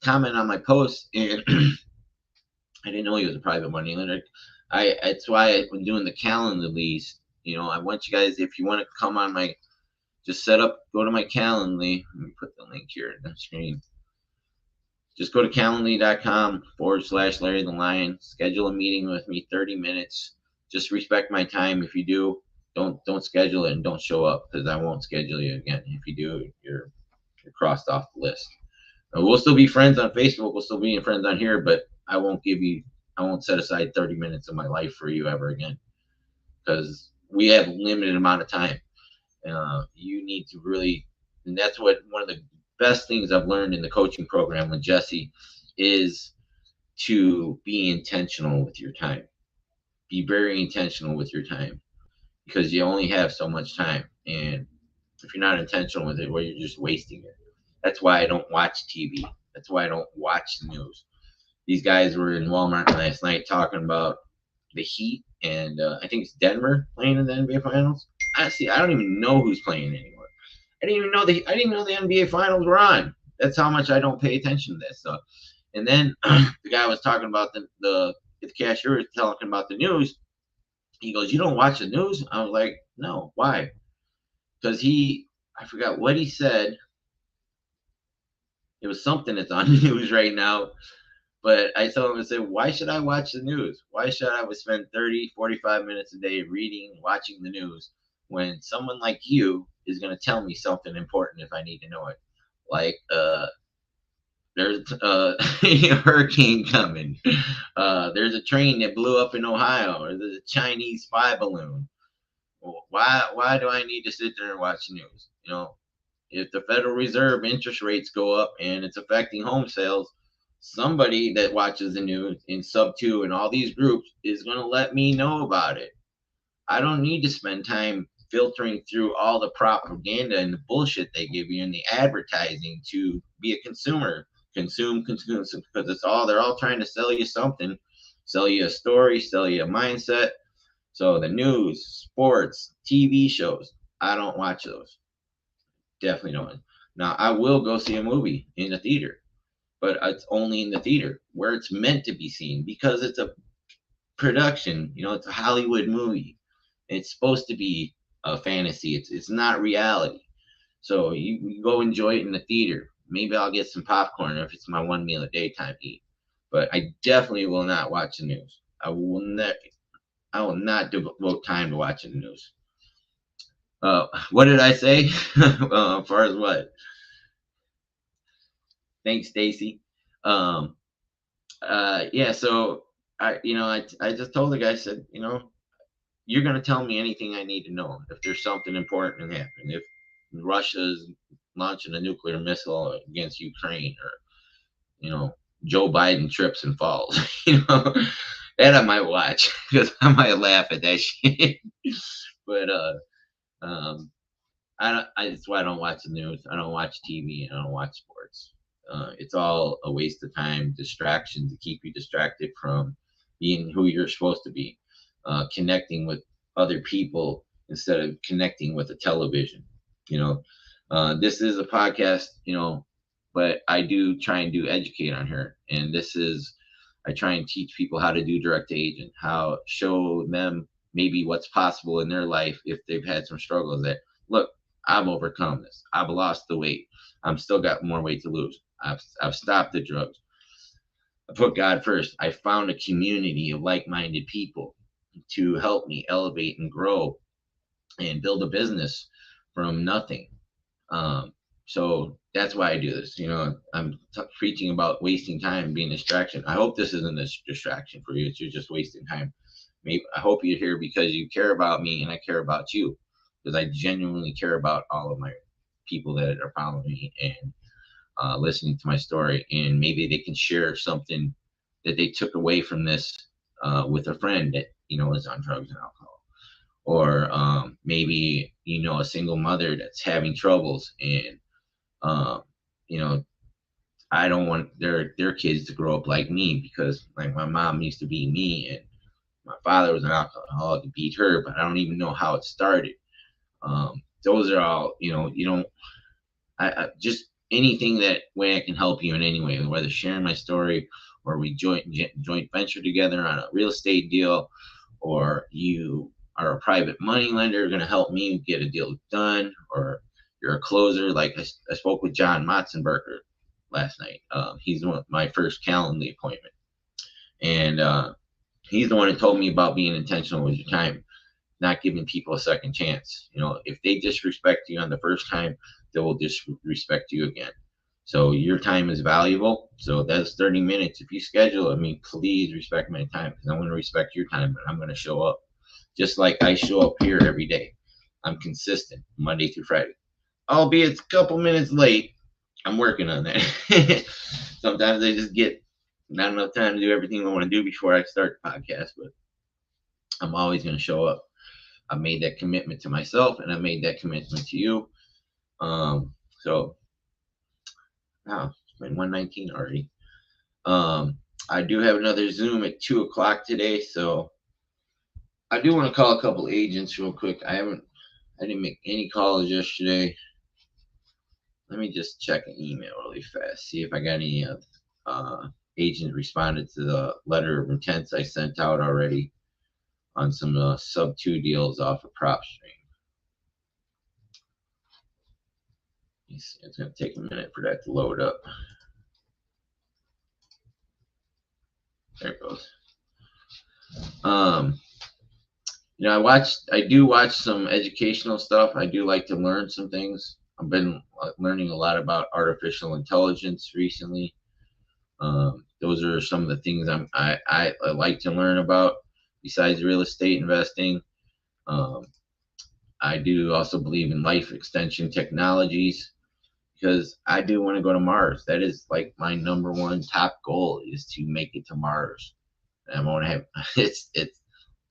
comment on my post, and I didn't know he was a private money lender. That's why I've been doing the Calendly. I want you guys, if you want to come on just go to my Calendly. Let me put the link here on the screen. Just go to calendly.com/Larry the Lion. Schedule a meeting with me, 30 minutes. Just respect my time. If you do, don't schedule it and don't show up, because I won't schedule you again. If you do, you're crossed off the list. We'll still be friends on Facebook. We'll still be friends on here, but I won't set aside 30 minutes of my life for you ever again, because we have a limited amount of time. You need to really, and that's one of the best things I've learned in the coaching program with Jesse is to be intentional with your time. Be very intentional with your time, because you only have so much time. And if you're not intentional with it, well, you're just wasting it. That's why I don't watch TV. That's why I don't watch the news. These guys were in Walmart last night talking about the Heat, and I think it's Denver playing in the NBA Finals. I don't even know who's playing anymore. I didn't even know the NBA Finals were on. That's how much I don't pay attention to that stuff. And then the guy was talking about the cashier was talking about the news. He goes, "You don't watch the news?" I was like, "No, why?" Because I forgot what he said. It was something that's on the news right now. But I told him, I said, "Why should I watch the news? Why should I spend 30, 45 minutes a day watching the news, when someone like you is going to tell me something important if I need to know it? Like, there's a hurricane coming. There's a train that blew up in Ohio, or there's a Chinese spy balloon. Well, why do I need to sit there and watch the news? If the Federal Reserve interest rates go up and it's affecting home sales, somebody that watches the news in Sub2 and all these groups is going to let me know about it. I don't need to spend time filtering through all the propaganda and the bullshit they give you and the advertising to be a consumer. Consume, because they're all trying to sell you something, sell you a story, sell you a mindset. So the news, sports, TV shows, I don't watch those. Definitely don't. Now, I will go see a movie in the theater, but it's only in the theater where it's meant to be seen, because it's a production. It's a Hollywood movie. It's supposed to be a fantasy. It's not reality. So you go enjoy it in the theater. Maybe I'll get some popcorn if it's my one meal a day time to eat. But I definitely will not watch the news. I will not devote time to watching the news. What did I say? As far as what? Thanks, Stacy. Yeah. So I just told the guy, I said, you're going to tell me anything I need to know if there's something important happening. If Russia's launching a nuclear missile against Ukraine, or Joe Biden trips and falls, that I might watch, because I might laugh at that shit. But that's why I don't watch the news. I don't watch TV. I don't watch sports. It's all a waste of time, distraction to keep you distracted from being who you're supposed to be, connecting with other people instead of connecting with a television. This is a podcast, but I do try and educate on here. And I try and teach people how to do direct to agent, how show them maybe what's possible in their life if they've had some struggles. That, look, I've overcome this. I've lost the weight. I'm still got more weight to lose. I've stopped the drugs. I put God first. I found a community of like-minded people to help me elevate and grow and build a business from nothing. So that's why I do this. I'm preaching about wasting time, being a distraction. I hope this isn't a distraction for you. It's you're just wasting time. Maybe I hope you're here because you care about me and I care about you, because I genuinely care about all of my people that are following me and listening to my story, and maybe they can share something that they took away from this with a friend that is on drugs and alcohol, or maybe a single mother that's having troubles, and um, you know I don't want their kids to grow up like me, because like my mom used to be me, and my father was an alcoholic and beat her, but I don't even know how it started. Those are all, you don't, I just anything that way I can help you in any way, whether sharing my story, or we joint venture together on a real estate deal, or you are a private money lender going to help me get a deal done, or you're a closer. Like I spoke with John Motzenberger last night. He's my first Calendly appointment, and he's the one who told me about being intentional with your time, not giving people a second chance. If they disrespect you on the first time, they will disrespect you again. So your time is valuable. So that's 30 minutes. If you schedule it, I mean, please respect my time, because I'm going to respect your time, but I'm going to show up just like I show up here every day. I'm consistent Monday through Friday, albeit a couple minutes late. I'm working on that. Sometimes I just get not enough time to do everything I want to do before I start the podcast, but I'm always going to show up. I made that commitment to myself, and I made that commitment to you. So wow, it's been 119 already. I do have another Zoom at 2 o'clock today, so I do want to call a couple agents real quick. I didn't make any calls yesterday. Let me just check an email really fast, see if I got any agents responded to the letter of intents I sent out already on some sub 2 deals off of PropStream. It's going to take a minute for that to load up. There it goes. I do watch some educational stuff. I do like to learn some things. I've been learning a lot about artificial intelligence recently. Those are some of the things I like to learn about besides real estate investing. I do also believe in life extension technologies, because I do want to go to Mars. That is like my number one top goal, is to make it to Mars. And I want to have it's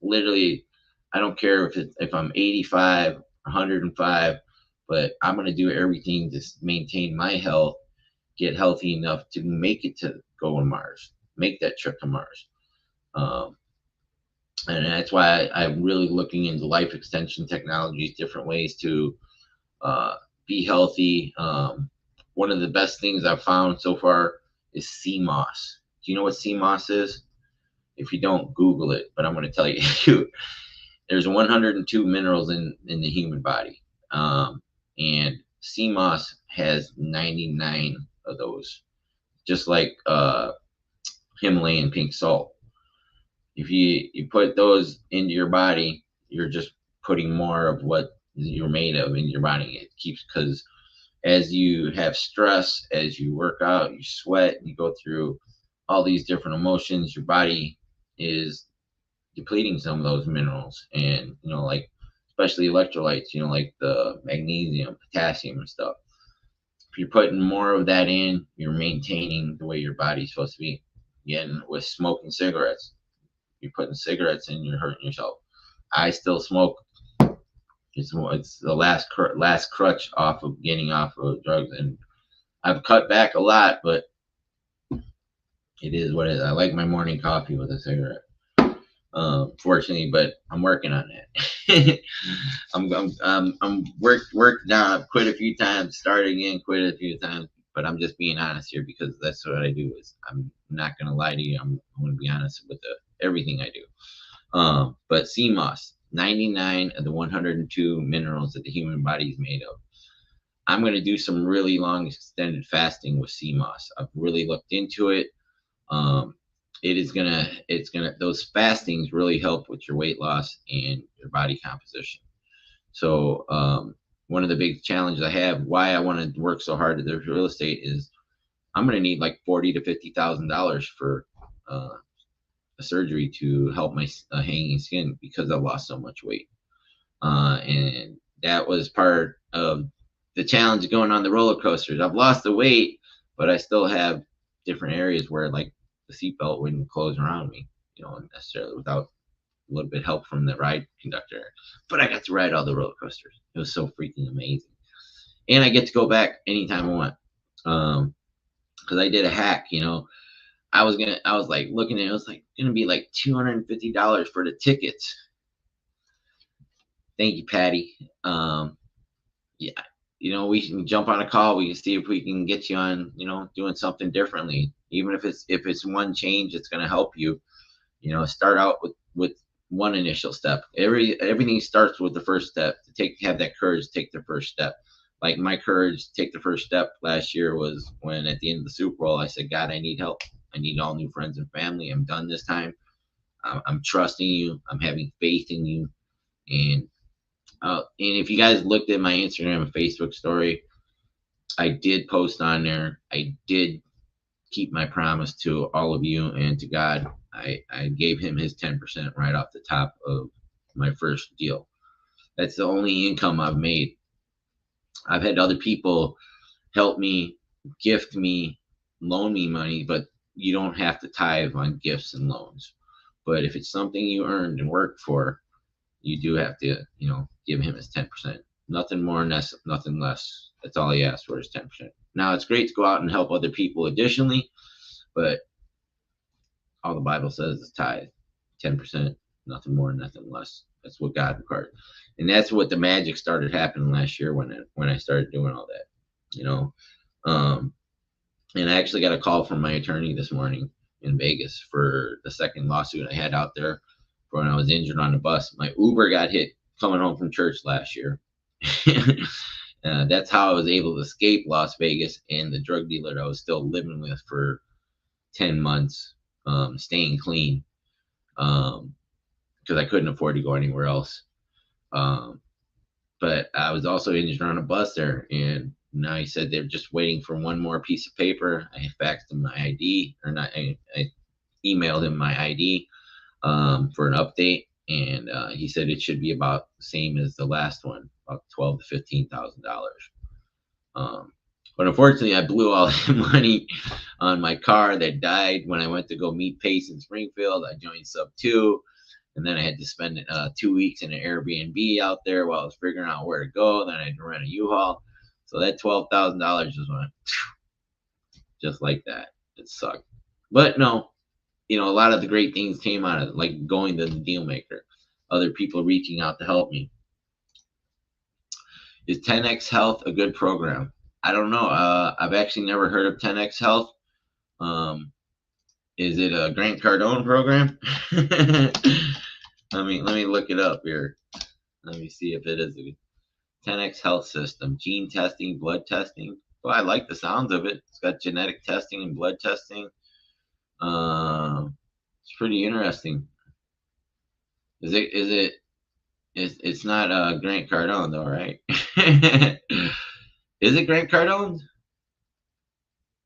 literally, I don't care if I'm 85, 105, but I'm going to do everything to maintain my health, get healthy enough to make it to go on Mars, make that trip to Mars. And that's why I'm really looking into life extension technologies, different ways to be healthy. One of the best things I've found so far is sea moss. Do you know what sea moss is? If you don't, Google it, but I'm going to tell you. There's 102 minerals in the human body, and sea moss has 99 of those, just like Himalayan pink salt. If you put those into your body, you're just putting more of what you're made of in your body. It keeps, because as you have stress, as you work out, you sweat, you go through all these different emotions, your body is depleting some of those minerals, and like especially electrolytes, like the magnesium, potassium, and stuff. If you're putting more of that in, you're maintaining the way your body's supposed to be. Again, with smoking cigarettes, you're putting cigarettes in, you're hurting yourself. I still smoke. It's the last crutch off of getting off of drugs, and I've cut back a lot, but it is what it is. I like my morning coffee with a cigarette. Fortunately, but I'm working on that. I'm worked down. I've quit a few times, started again, quit a few times, but I'm just being honest here, because that's what I do. Is I'm not gonna lie to you. I'm going to be honest with everything I do. But sea moss, 99 of the 102 minerals that the human body is made of. I'm going to do some really long extended fasting with sea moss. I've really looked into it. Those fastings really help with your weight loss and your body composition. So one of the big challenges I have, why I want to work so hard at the real estate, is I'm going to need like $40,000 to $50,000 for a surgery to help my hanging skin, because I lost so much weight. And that was part of the challenge going on the roller coasters. I've lost the weight, but I still have different areas where like the seatbelt wouldn't close around me, necessarily without a little bit of help from the ride conductor. But I got to ride all the roller coasters. It was so freaking amazing. And I get to go back anytime I want. Because I did a hack, I was like looking at it, was like gonna be like $250 for the tickets. Thank you, Patty. Yeah, we can jump on a call. We can see if we can get you on, doing something differently. Even if it's one change, it's gonna help you. Start out with one initial step. Everything starts with the first step. Have that courage to take the first step. Like my courage to take the first step last year was when at the end of the Super Bowl, I said, God, I need help. I need all new friends and family. I'm done this time. I'm trusting you. I'm having faith in you. And if you guys looked at my Instagram and Facebook story, I did post on there. I did keep my promise to all of you and to God. I gave him his 10% right off the top of my first deal. That's the only income I've made. I've had other people help me, gift me, loan me money, but you don't have to tithe on gifts and loans. But if it's something you earned and worked for, you do have to, give him his 10%. Nothing more, nothing less. That's all he asked for, is 10%. Now, it's great to go out and help other people additionally, but all the Bible says is tithe, 10%, nothing more, nothing less. That's what God required. And that's what the magic started happening last year when I started doing all that, and I actually got a call from my attorney this morning in Vegas for the second lawsuit I had out there for when I was injured on the bus. My Uber got hit coming home from church last year. That's how I was able to escape Las Vegas and the drug dealer that I was still living with for 10 months, staying clean, because I couldn't afford to go anywhere else. But I was also injured on a bus there, and now he said they're just waiting for one more piece of paper. I faxed him my ID, or not, I emailed him my ID for an update, and he said it should be about the same as the last one, about $12,000 to $15,000. But unfortunately, I blew all that money on my car that died when I went to go meet Pace in Springfield. I joined Sub 2. And then I had to spend 2 weeks in an Airbnb out there while I was figuring out where to go. Then I had to rent a U-Haul. So that $12,000 just went just like that. It sucked. But no, a lot of the great things came out of it, like going to the DEALMAKER, other people reaching out to help me. Is 10X Health a good program? I don't know. I've actually never heard of 10X Health. Is it a Grant Cardone program? Let me look it up here. Let me see if it is a 10X Health System. Gene testing, blood testing. Well, I like the sounds of it. It's got genetic testing and blood testing. It's pretty interesting. It's not Grant Cardone though, right? Is it Grant Cardone?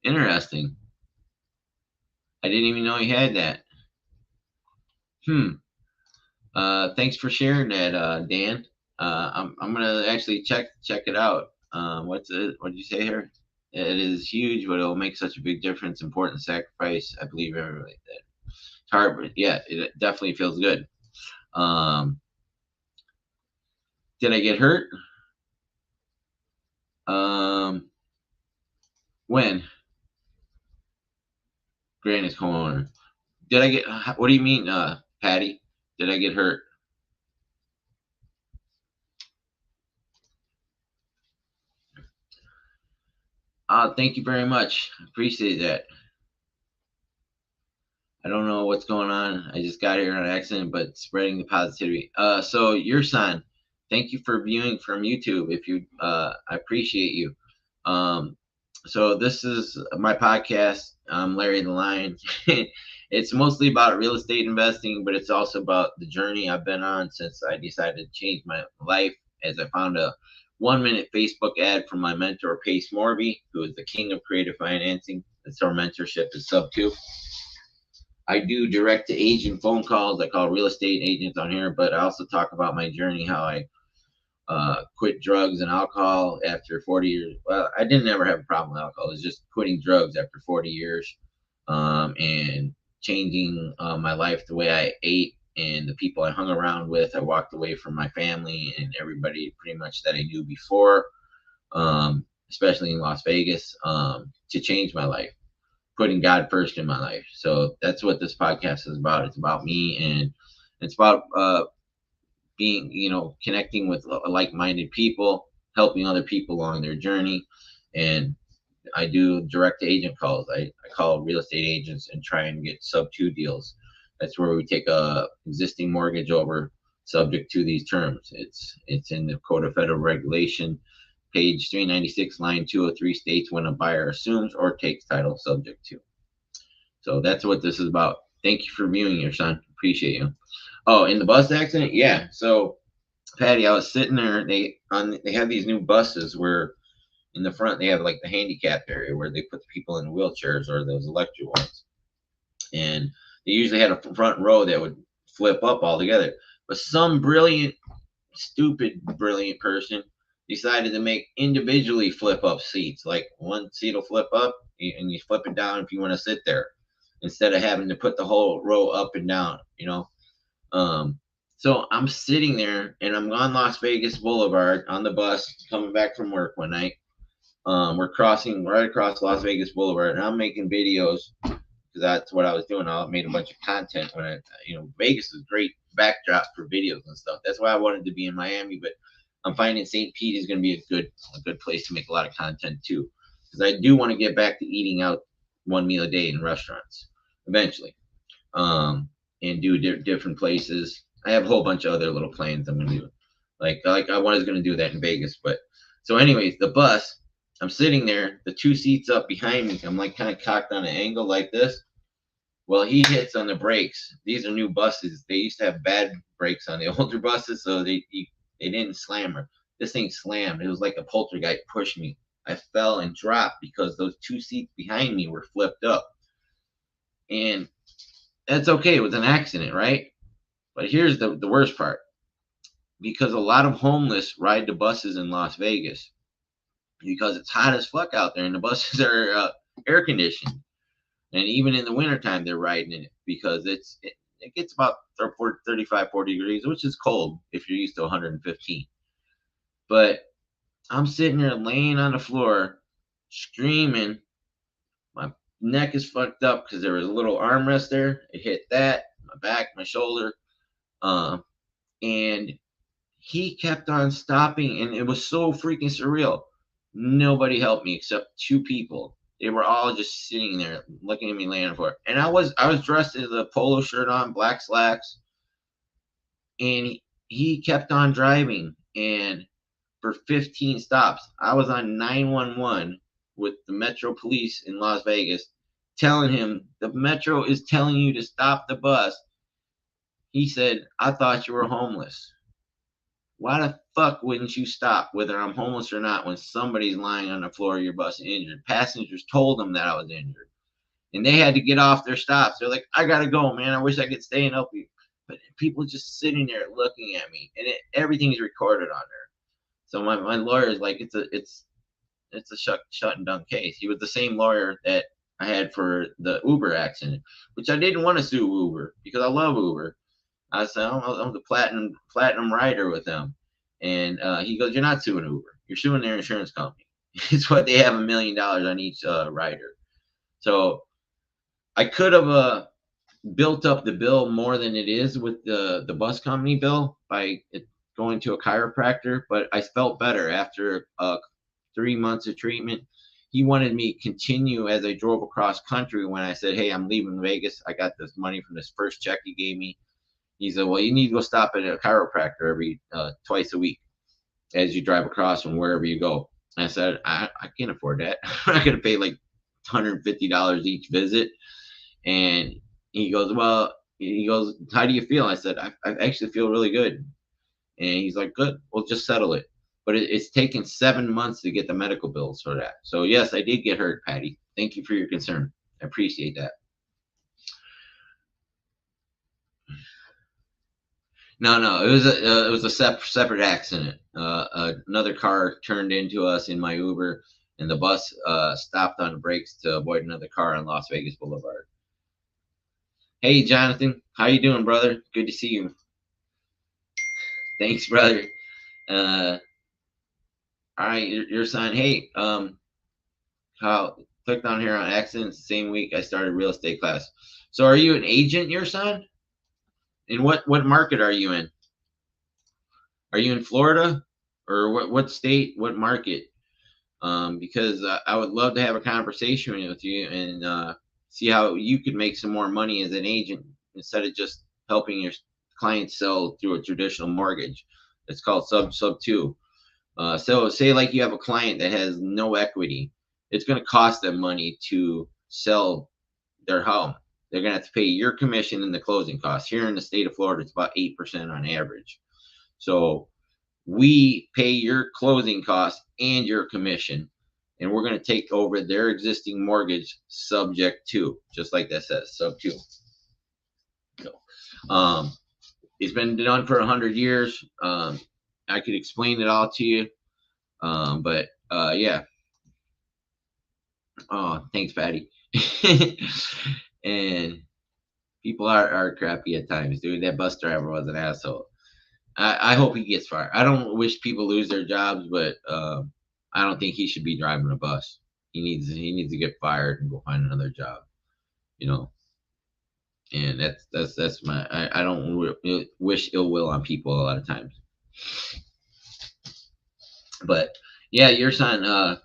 Interesting. I didn't even know he had that. Thanks for sharing that, Dan. I'm gonna actually check it out. What did you say here? It is huge, but it'll make such a big difference. Important sacrifice. I believe everybody that. It's hard, but yeah, it definitely feels good. Did I get hurt? When? Grant is co-owner. Did I get? What do you mean, Patty? Did I get hurt? Thank you very much. Appreciate that. I don't know what's going on. I just got here on accident, but spreading the positivity. So your son, thank you for viewing from YouTube. If you, I appreciate you. So this is my podcast. I'm Larry the Lion. It's mostly about real estate investing, but it's also about the journey I've been on since I decided to change my life, as I found a 1-minute Facebook ad from my mentor, Pace Morby, who is the king of creative financing. That's our mentorship is sub 2. I do direct to agent phone calls. I call real estate agents on here, but I also talk about my journey, how I quit drugs and alcohol after 40 years. Well, I didn't ever have a problem with alcohol. It was just quitting drugs after 40 years and changing my life, the way I ate and the people I hung around with. I walked away from my family and everybody pretty much that I knew before, especially in Las Vegas, to change my life, putting God first in my life. So that's what this podcast is about. It's about me, and it's about being, connecting with like-minded people, helping other people along their journey. And I do direct agent calls. I call real estate agents and try and get sub 2 deals. That's where we take a existing mortgage over subject to these terms. It's in the Code of Federal Regulation, page 396, line 203, states when a buyer assumes or takes title subject to. So that's what this is about. Thank you for viewing your son. Appreciate you. Oh, in the bus accident? Yeah. So, Patty, I was sitting there. They have these new buses where in the front they have like the handicap area where they put the people in wheelchairs or those electric ones. And they usually had a front row that would flip up altogether. But some brilliant person decided to make individually flip up seats. Like one seat will flip up and you flip it down if you want to sit there, instead of having to put the whole row up and down, So I'm sitting there and I'm on Las Vegas Boulevard on the bus coming back from work one night. We're crossing right across Las Vegas Boulevard, and I'm making videos because that's what I was doing. I made a bunch of content when Vegas is a great backdrop for videos and stuff. That's why I wanted to be in Miami, but I'm finding St. Pete is going to be a good place to make a lot of content too, because I do want to get back to eating out one meal a day in restaurants eventually, and do different places. I have a whole bunch of other little plans I'm going to do. Like I was going to do that in Vegas, but so anyways, the bus. I'm sitting there, the 2 seats up behind me. I'm like kind of cocked on an angle like this. Well, he hits on the brakes. These are new buses. They used to have bad brakes on the older buses, so they didn't slam her. This thing slammed. It was like a poltergeist pushed me. I fell and dropped because those 2 seats behind me were flipped up. And that's okay. It was an accident, right? But here's the worst part. Because a lot of homeless ride the buses in Las Vegas, because it's hot as fuck out there and the buses are air conditioned, and even in the wintertime they're riding in it because it gets about 35 40 degrees, which is cold if you're used to 115. But I'm sitting there laying on the floor screaming. My neck is fucked up because there was a little armrest there. It hit that, my back, my shoulder, and he kept on stopping, and it was so freaking surreal. Nobody helped me except 2 people. They were all just sitting there looking at me laying on the floor. And I was dressed in a polo shirt on, black slacks. And he kept on driving. And for 15 stops, I was on 911 with the Metro Police in Las Vegas, telling him, the Metro is telling you to stop the bus. He said, I thought you were homeless. Why the fuck wouldn't you stop, whether I'm homeless or not, when somebody's lying on the floor of your bus injured? Passengers told them that I was injured, and they had to get off their stops. They're like, I gotta go, man. I wish I could stay and help you. But people just sitting there looking at me, and everything is recorded on there. So my lawyer is like, it's a shut and done case. He was the same lawyer that I had for the Uber accident, which I didn't want to sue Uber because I love Uber. I said, I'm the platinum rider with them. And he goes, you're not suing Uber. You're suing their insurance company. It's what they have $1 million on each rider. So I could have built up the bill more than it is with the bus company bill by going to a chiropractor, but I felt better after 3 months of treatment. He wanted me to continue as I drove across country. When I said, hey, I'm leaving Vegas, I got this money from this first check he gave me. He said, well, you need to go stop at a chiropractor every twice a week as you drive across from wherever you go. And I said, I can't afford that. I'm not going to pay like $150 each visit. And he goes, how do you feel? I said, I actually feel really good. And he's like, good, we'll just settle it. but it's taken 7 months to get the medical bills for that. So yes, I did get hurt, Patty. Thank you for your concern. I appreciate that. No, it was a separate accident. Another car turned into us in my Uber, and the bus stopped on the brakes to avoid another car on Las Vegas Boulevard. Hey, Jonathan, how you doing, brother? Good to see you. Thanks, brother. All right, your son. Hey, how clicked on here on accidents the same week I started real estate class. So, are you an agent, your son? And what market are you in? Are you in Florida, or what state? What market? Because I would love to have a conversation with you and see how you could make some more money as an agent instead of just helping your clients sell through a traditional mortgage. It's called sub two. So say like you have a client that has no equity, it's going to cost them money to sell their home. They're going to have to pay your commission and the closing costs. Here in the state of Florida, it's about 8% on average. So we pay your closing costs and your commission, and we're going to take over their existing mortgage subject to, just like that says, sub 2. So, it's been done for 100 years. I could explain it all to you, but yeah. Oh, thanks, Patty. And people are crappy at times, dude. That bus driver was an asshole. I hope he gets fired. I don't wish people lose their jobs, but I don't think he should be driving a bus. He needs to get fired and go find another job. You know, and that's my. I don't wish ill will on people a lot of times. But yeah, your son.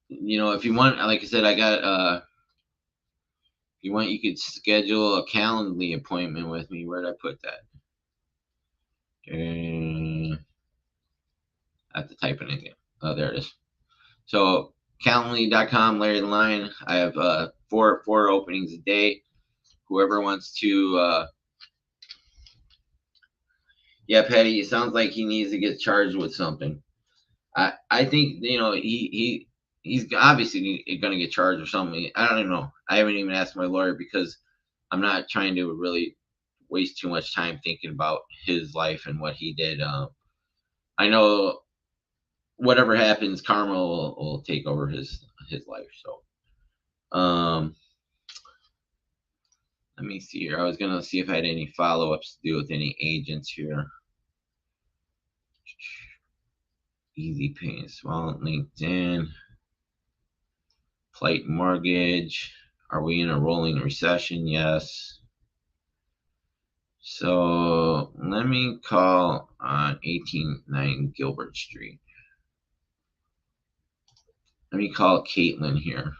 You know, if you want, like I said, I got. If you want, you could schedule a Calendly appointment with me. Where did I put that? I have to type it in again. Oh, there it is. So Calendly.com, Larry the Lion. I have four openings a day. Whoever wants to. Yeah, Patty. It sounds like he needs to get charged with something. I think he's obviously going to get charged with something. I don't even know. I haven't even asked my lawyer because I'm not trying to really waste too much time thinking about his life and what he did. I know whatever happens, karma will take over his life. So, let me see here. I was gonna see if I had any follow-ups to do with any agents here. Easy Pay, Small, LinkedIn, Plight Mortgage. Are we in a rolling recession? Yes. So let me call on 189 Gilbert Street. Let me call Caitlin here.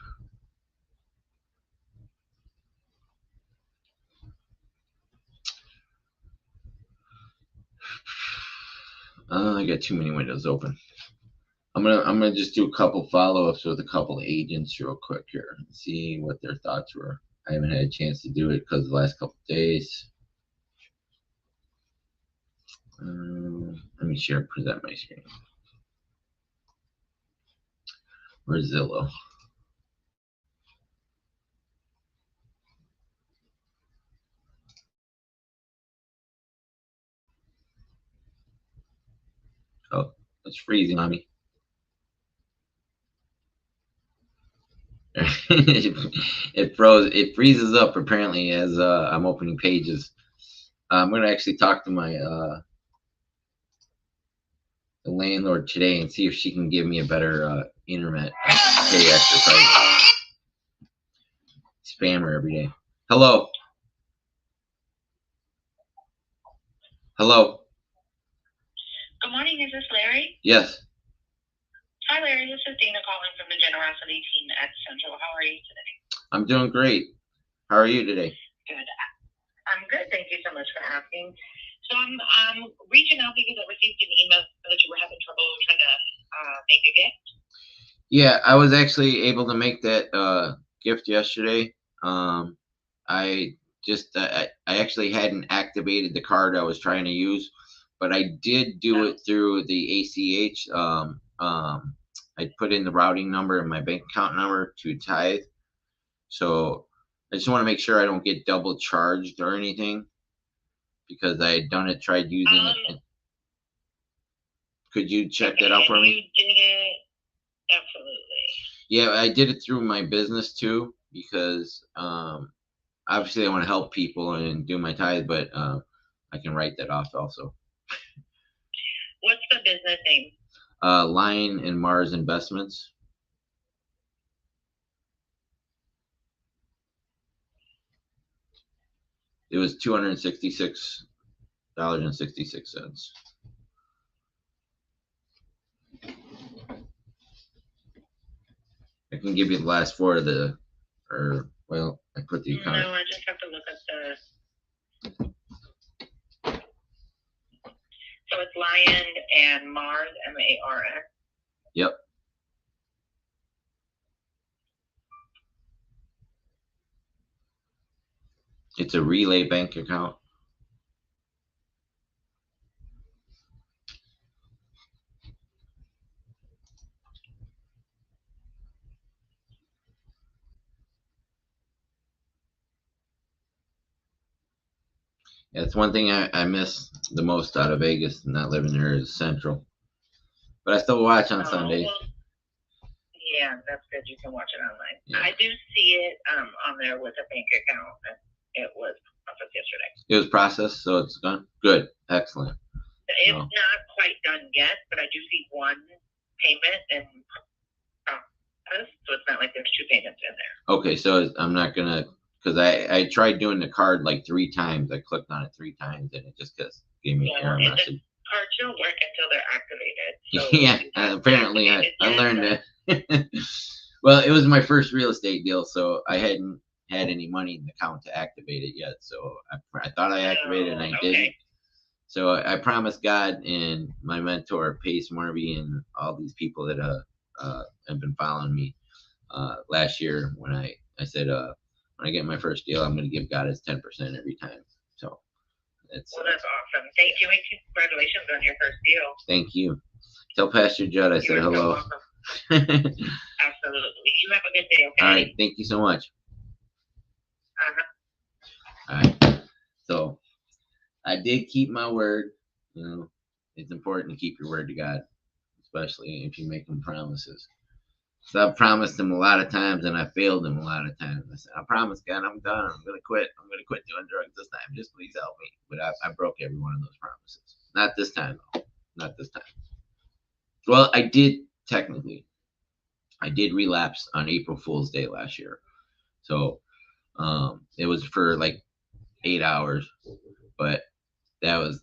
I got too many windows open. I'm gonna just do a couple follow-ups with a couple agents real quick here and see what their thoughts were. I haven't had a chance to do it because the last couple days. Let me present my screen. Where's Zillow? Oh, it's freezing on me. It froze. It freezes up apparently as I'm opening pages. I'm gonna actually talk to my the landlord today and see if she can give me a better internet pay extra price. Spammer every day. Hello. Hello. Good morning. Is this Larry? Yes. Hi, Larry. This is Donna calling from the Generosity team at Central. How are you today? I'm doing great. How are you today? Good. I'm good. Thank you so much for asking. So I'm reaching out because I received an email that you were having trouble trying to make a gift. Yeah, I was actually able to make that gift yesterday. I actually hadn't activated the card I was trying to use, but I did do it through the ACH. I put in the routing number and my bank account number to Tithe. So I just want to make sure I don't get double charged or anything, because I had done it, tried using it. Could you check that out for me? You did it. Absolutely. Yeah, I did it through my business too, because obviously I want to help people and do my tithe, but I can write that off also. What's the business name? Lion and Mars Investments. It was $266.66. I can give you the last four of the, well, I put the account. No, I just have to look at the. So it's Lion and Mars, M-A-R-S. Yep. It's a relay bank account. Yeah, it's one thing I miss the most out of Vegas, not living there, is Central. But I still watch on Sundays. Well, yeah, that's good. You can watch it online. Yeah. I do see it on there with a bank account. It was processed yesterday. It was processed, so it's done? Good. Excellent. It's not quite done yet, but I do see one payment and process, so it's not like there's two payments in there. Okay, so I'm not going to, because I tried doing the card like 3 times. I clicked on it 3 times, and it just gave me an error message. The cards don't work until they're activated. So yeah, apparently I learned it. Well, it was my first real estate deal, so I hadn't had any money in the account to activate it yet. So I thought I activated it, and I didn't. So I promised God and my mentor, Pace Marby, and all these people that have been following me last year, when I said, when I get my first deal, I'm going to give God his 10% every time. So that's awesome. Thank you, and congratulations on your first deal. Thank you. Tell Pastor Judd I said hello. So absolutely. You have a good day, okay? All right. Thank you so much. All right. So I did keep my word. You know, it's important to keep your word to God, especially if you make him promises. So I've promised him a lot of times, and I failed him a lot of times. I said, I promise God, I'm done. I'm going to quit. I'm going to quit doing drugs this time. Just please help me. But I broke every one of those promises. Not this time, though. Not this time. Well, I did technically. I did relapse on April Fool's Day last year. So it was for like 8 hours, but that was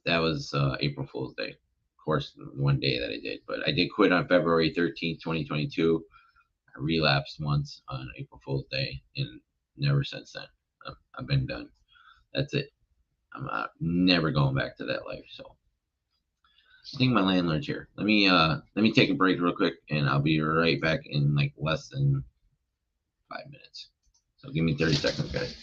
April Fool's Day. Of course, one day that I did. But I did quit on February 13th, 2022. I relapsed once on April Fool's Day, and never since then. I've been done. That's it. I'm never going back to that life. So I think my landlord's here. Let me take a break real quick, and I'll be right back in like less than 5 minutes. So give me 30 seconds, guys.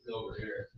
Over here.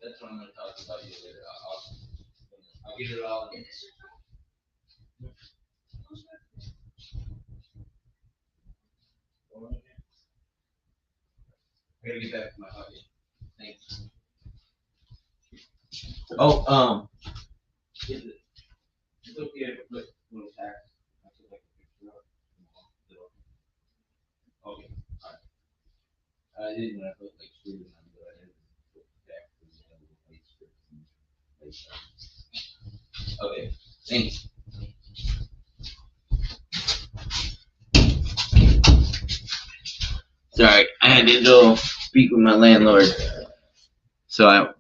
That's what I'm going to talk about you later. I'll get it all in. I gotta get back to my pocket. Thanks. Oh, is it? It's okay to put little tax. I put like a picture up. Okay, alright. I didn't when I put like screws in them, but I didn't put tax. Okay, thanks. Sorry, I had to go speak with my landlord, so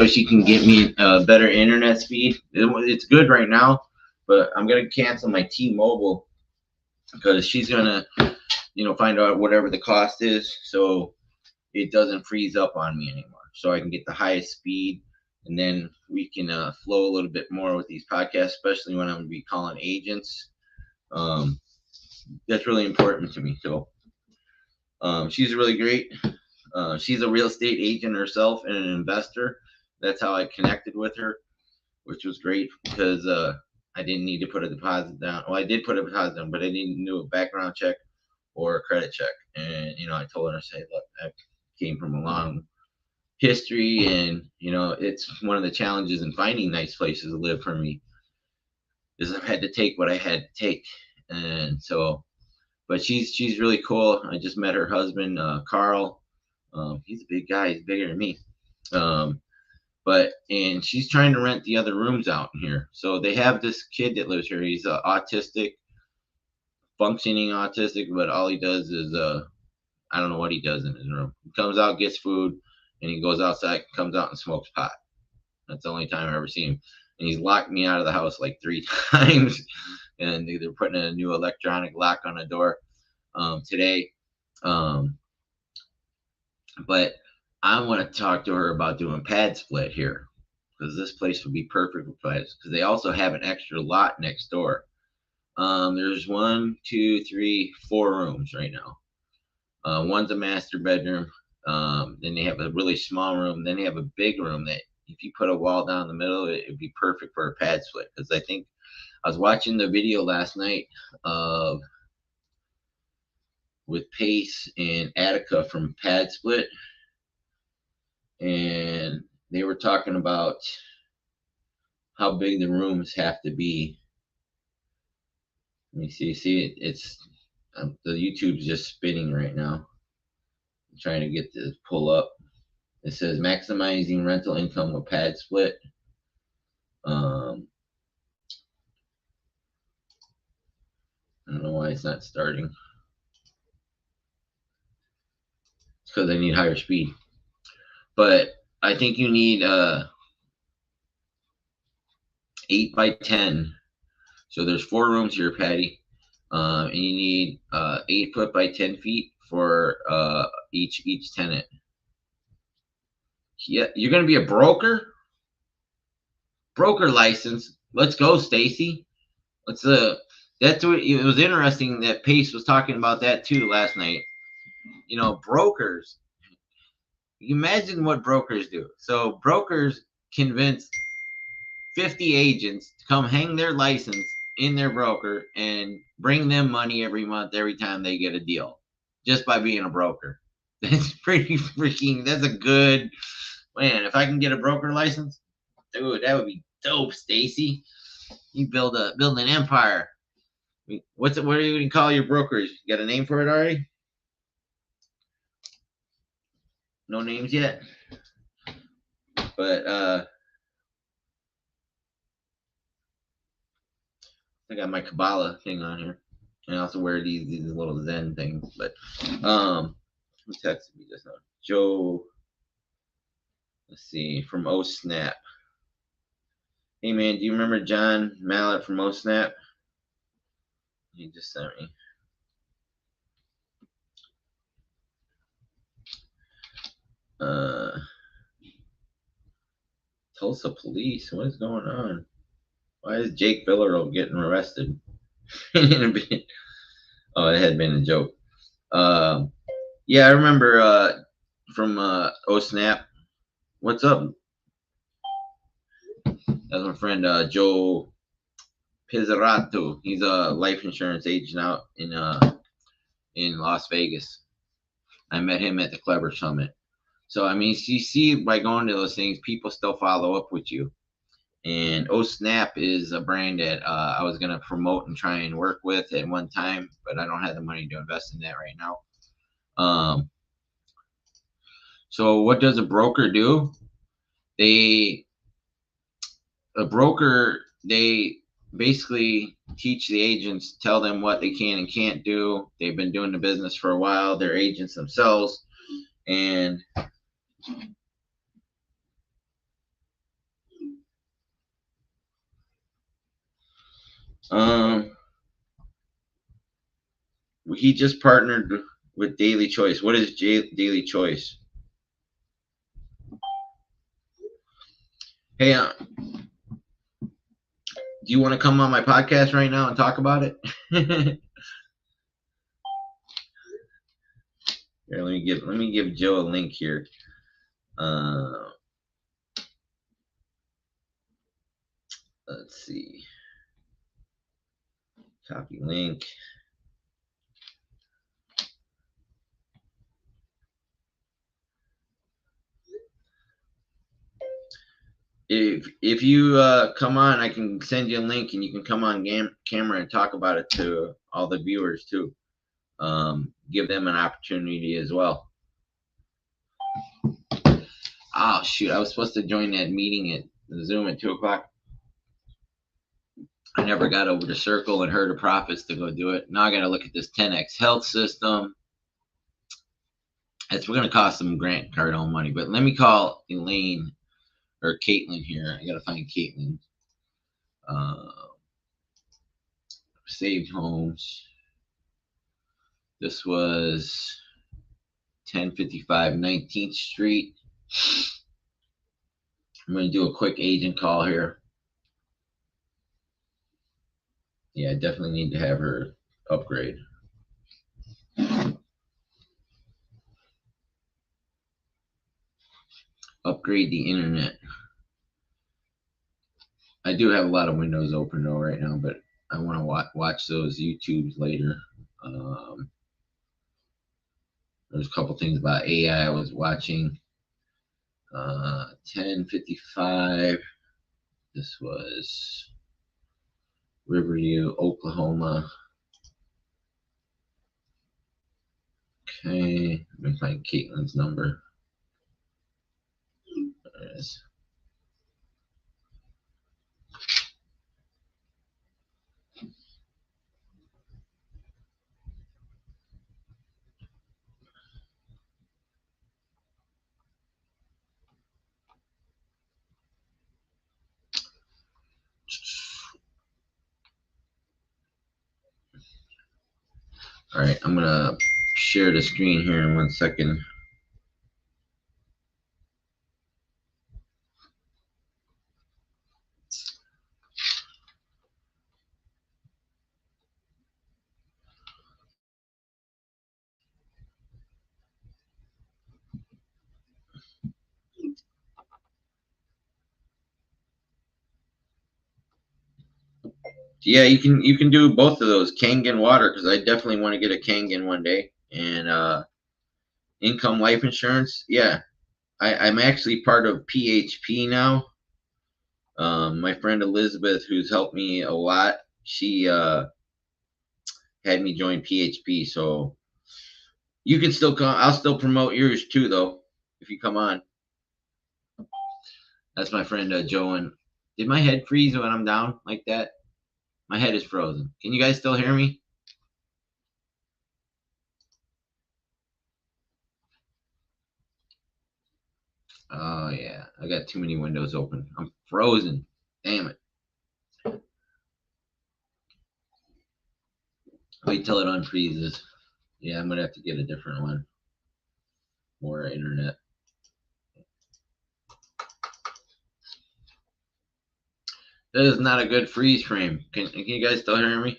she can get me a better internet speed. It's good right now, but I'm gonna cancel my T-Mobile because she's gonna, find out whatever the cost is, so it doesn't freeze up on me anymore. So I can get the highest speed, and then we can flow a little bit more with these podcasts, especially when I'm gonna be calling agents. That's really important to me. So she's really great. She's a real estate agent herself and an investor. That's how I connected with her, which was great because I didn't need to put a deposit down. Well, I did put a deposit down, but I didn't do a background check or a credit check. And I told her, I said, look, I came from a long history, and it's one of the challenges in finding nice places to live for me is I've had to take what I had to take, and so. But she's really cool. I just met her husband, Carl. He's a big guy. He's bigger than me. And she's trying to rent the other rooms out in here. So they have this kid that lives here. He's autistic, functioning autistic, but all he does is I don't know what he does in his room. He comes out, gets food, and he goes outside, comes out and smokes pot. That's the only time I've ever seen him. And he's locked me out of the house like 3 times. And they're putting in a new electronic lock on the door today. But I want to talk to her about doing pad split here, because this place would be perfect for pads, because they also have an extra lot next door. There's 1, 2, 3, 4 rooms right now. One's a master bedroom. Then they have a really small room. Then they have a big room that if you put a wall down the middle, it'd be perfect for a pad split. Because I think I was watching the video last night of with Pace and Attica from Pad Split, and they were talking about how big the rooms have to be. Let me see. See, it's the YouTube's just spinning right now. I'm trying to get this pull up. It says maximizing rental income with Pad Split. I don't know why it's not starting. It's because I need higher speed. But I think you need 8 by 10. So there's 4 rooms here, Patty. And you need 8 foot by 10 feet for each tenant. Yeah, you're gonna be a broker? Broker license. Let's go, Stacy. Let's that's what it was interesting that Pace was talking about that too last night. You know, brokers. You imagine what brokers do. So brokers convince 50 agents to come hang their license in their broker and bring them money every month, every time they get a deal, just by being a broker. That's pretty freaking, that's a good, man, if I can get a broker license, dude, that would be dope, Stacy. You build an empire. What are you going to call your brokers? You got a name for it already? No names yet? But, I got my Kabbalah thing on here. And I also wear these little Zen things. But who texted me just now? Joe. Let's see, from O Snap. Hey man, do you remember John Mallet from O Snap? He just sent me. Tulsa police. What is going on? Why is Jake Billero getting arrested? Oh, it had been a joke. Yeah, I remember from Oh Snap. What's up? That's my friend Joe Pizzarato. He's a life insurance agent out in Las Vegas. I met him at the Clever Summit. So I mean, you see, by going to those things, people still follow up with you. And Oh Snap is a brand that I was going to promote and try and work with at one time, but I don't have the money to invest in that right now. So what does a broker do? They basically teach the agents, tell them what they can and can't do. They've been doing the business for a while. They're agents themselves. And he just partnered with Daily Choice. What is Daily Choice? Hey, do you want to come on my podcast right now and talk about it? Here, let me give Joe a link here. Let's see. Copy link. If you come on, I can send you a link and you can come on camera and talk about it to all the viewers too. Give them an opportunity as well. Oh shoot, I was supposed to join that meeting at Zoom at 2 o'clock. I never got over to Circle and Herd of Profits to go do it. Now I got to look at this 10X health system. It's going to cost some grant cardone money. But let me call Elaine or Caitlin here. I got to find Caitlin. Saved homes. This was 1055 19th Street. I'm going to do a quick agent call here. Yeah, I definitely need to have her upgrade. Upgrade the internet. I do have a lot of windows open though right now, but I want to watch those YouTubes later. There's a couple things about AI I was watching. 1055. This was Riverview, Oklahoma. Okay, let me find Caitlin's number. There it is. All right, I'm gonna share the screen here in 1 second. Yeah, you can do both of those, Kangen water, because I definitely want to get a Kangen one day, and income life insurance. Yeah, I'm actually part of PHP now. My friend Elizabeth, who's helped me a lot, she had me join PHP. So you can still come. I'll still promote yours too, though, if you come on. That's my friend Joe. And did my head freeze when I'm down like that? My head is frozen. Can you guys still hear me? Oh yeah, I got too many windows open. I'm frozen. Damn it. Wait till it unfreezes. Yeah, I'm gonna have to get a different one. More internet. That is not a good freeze frame. Can you guys still hear me?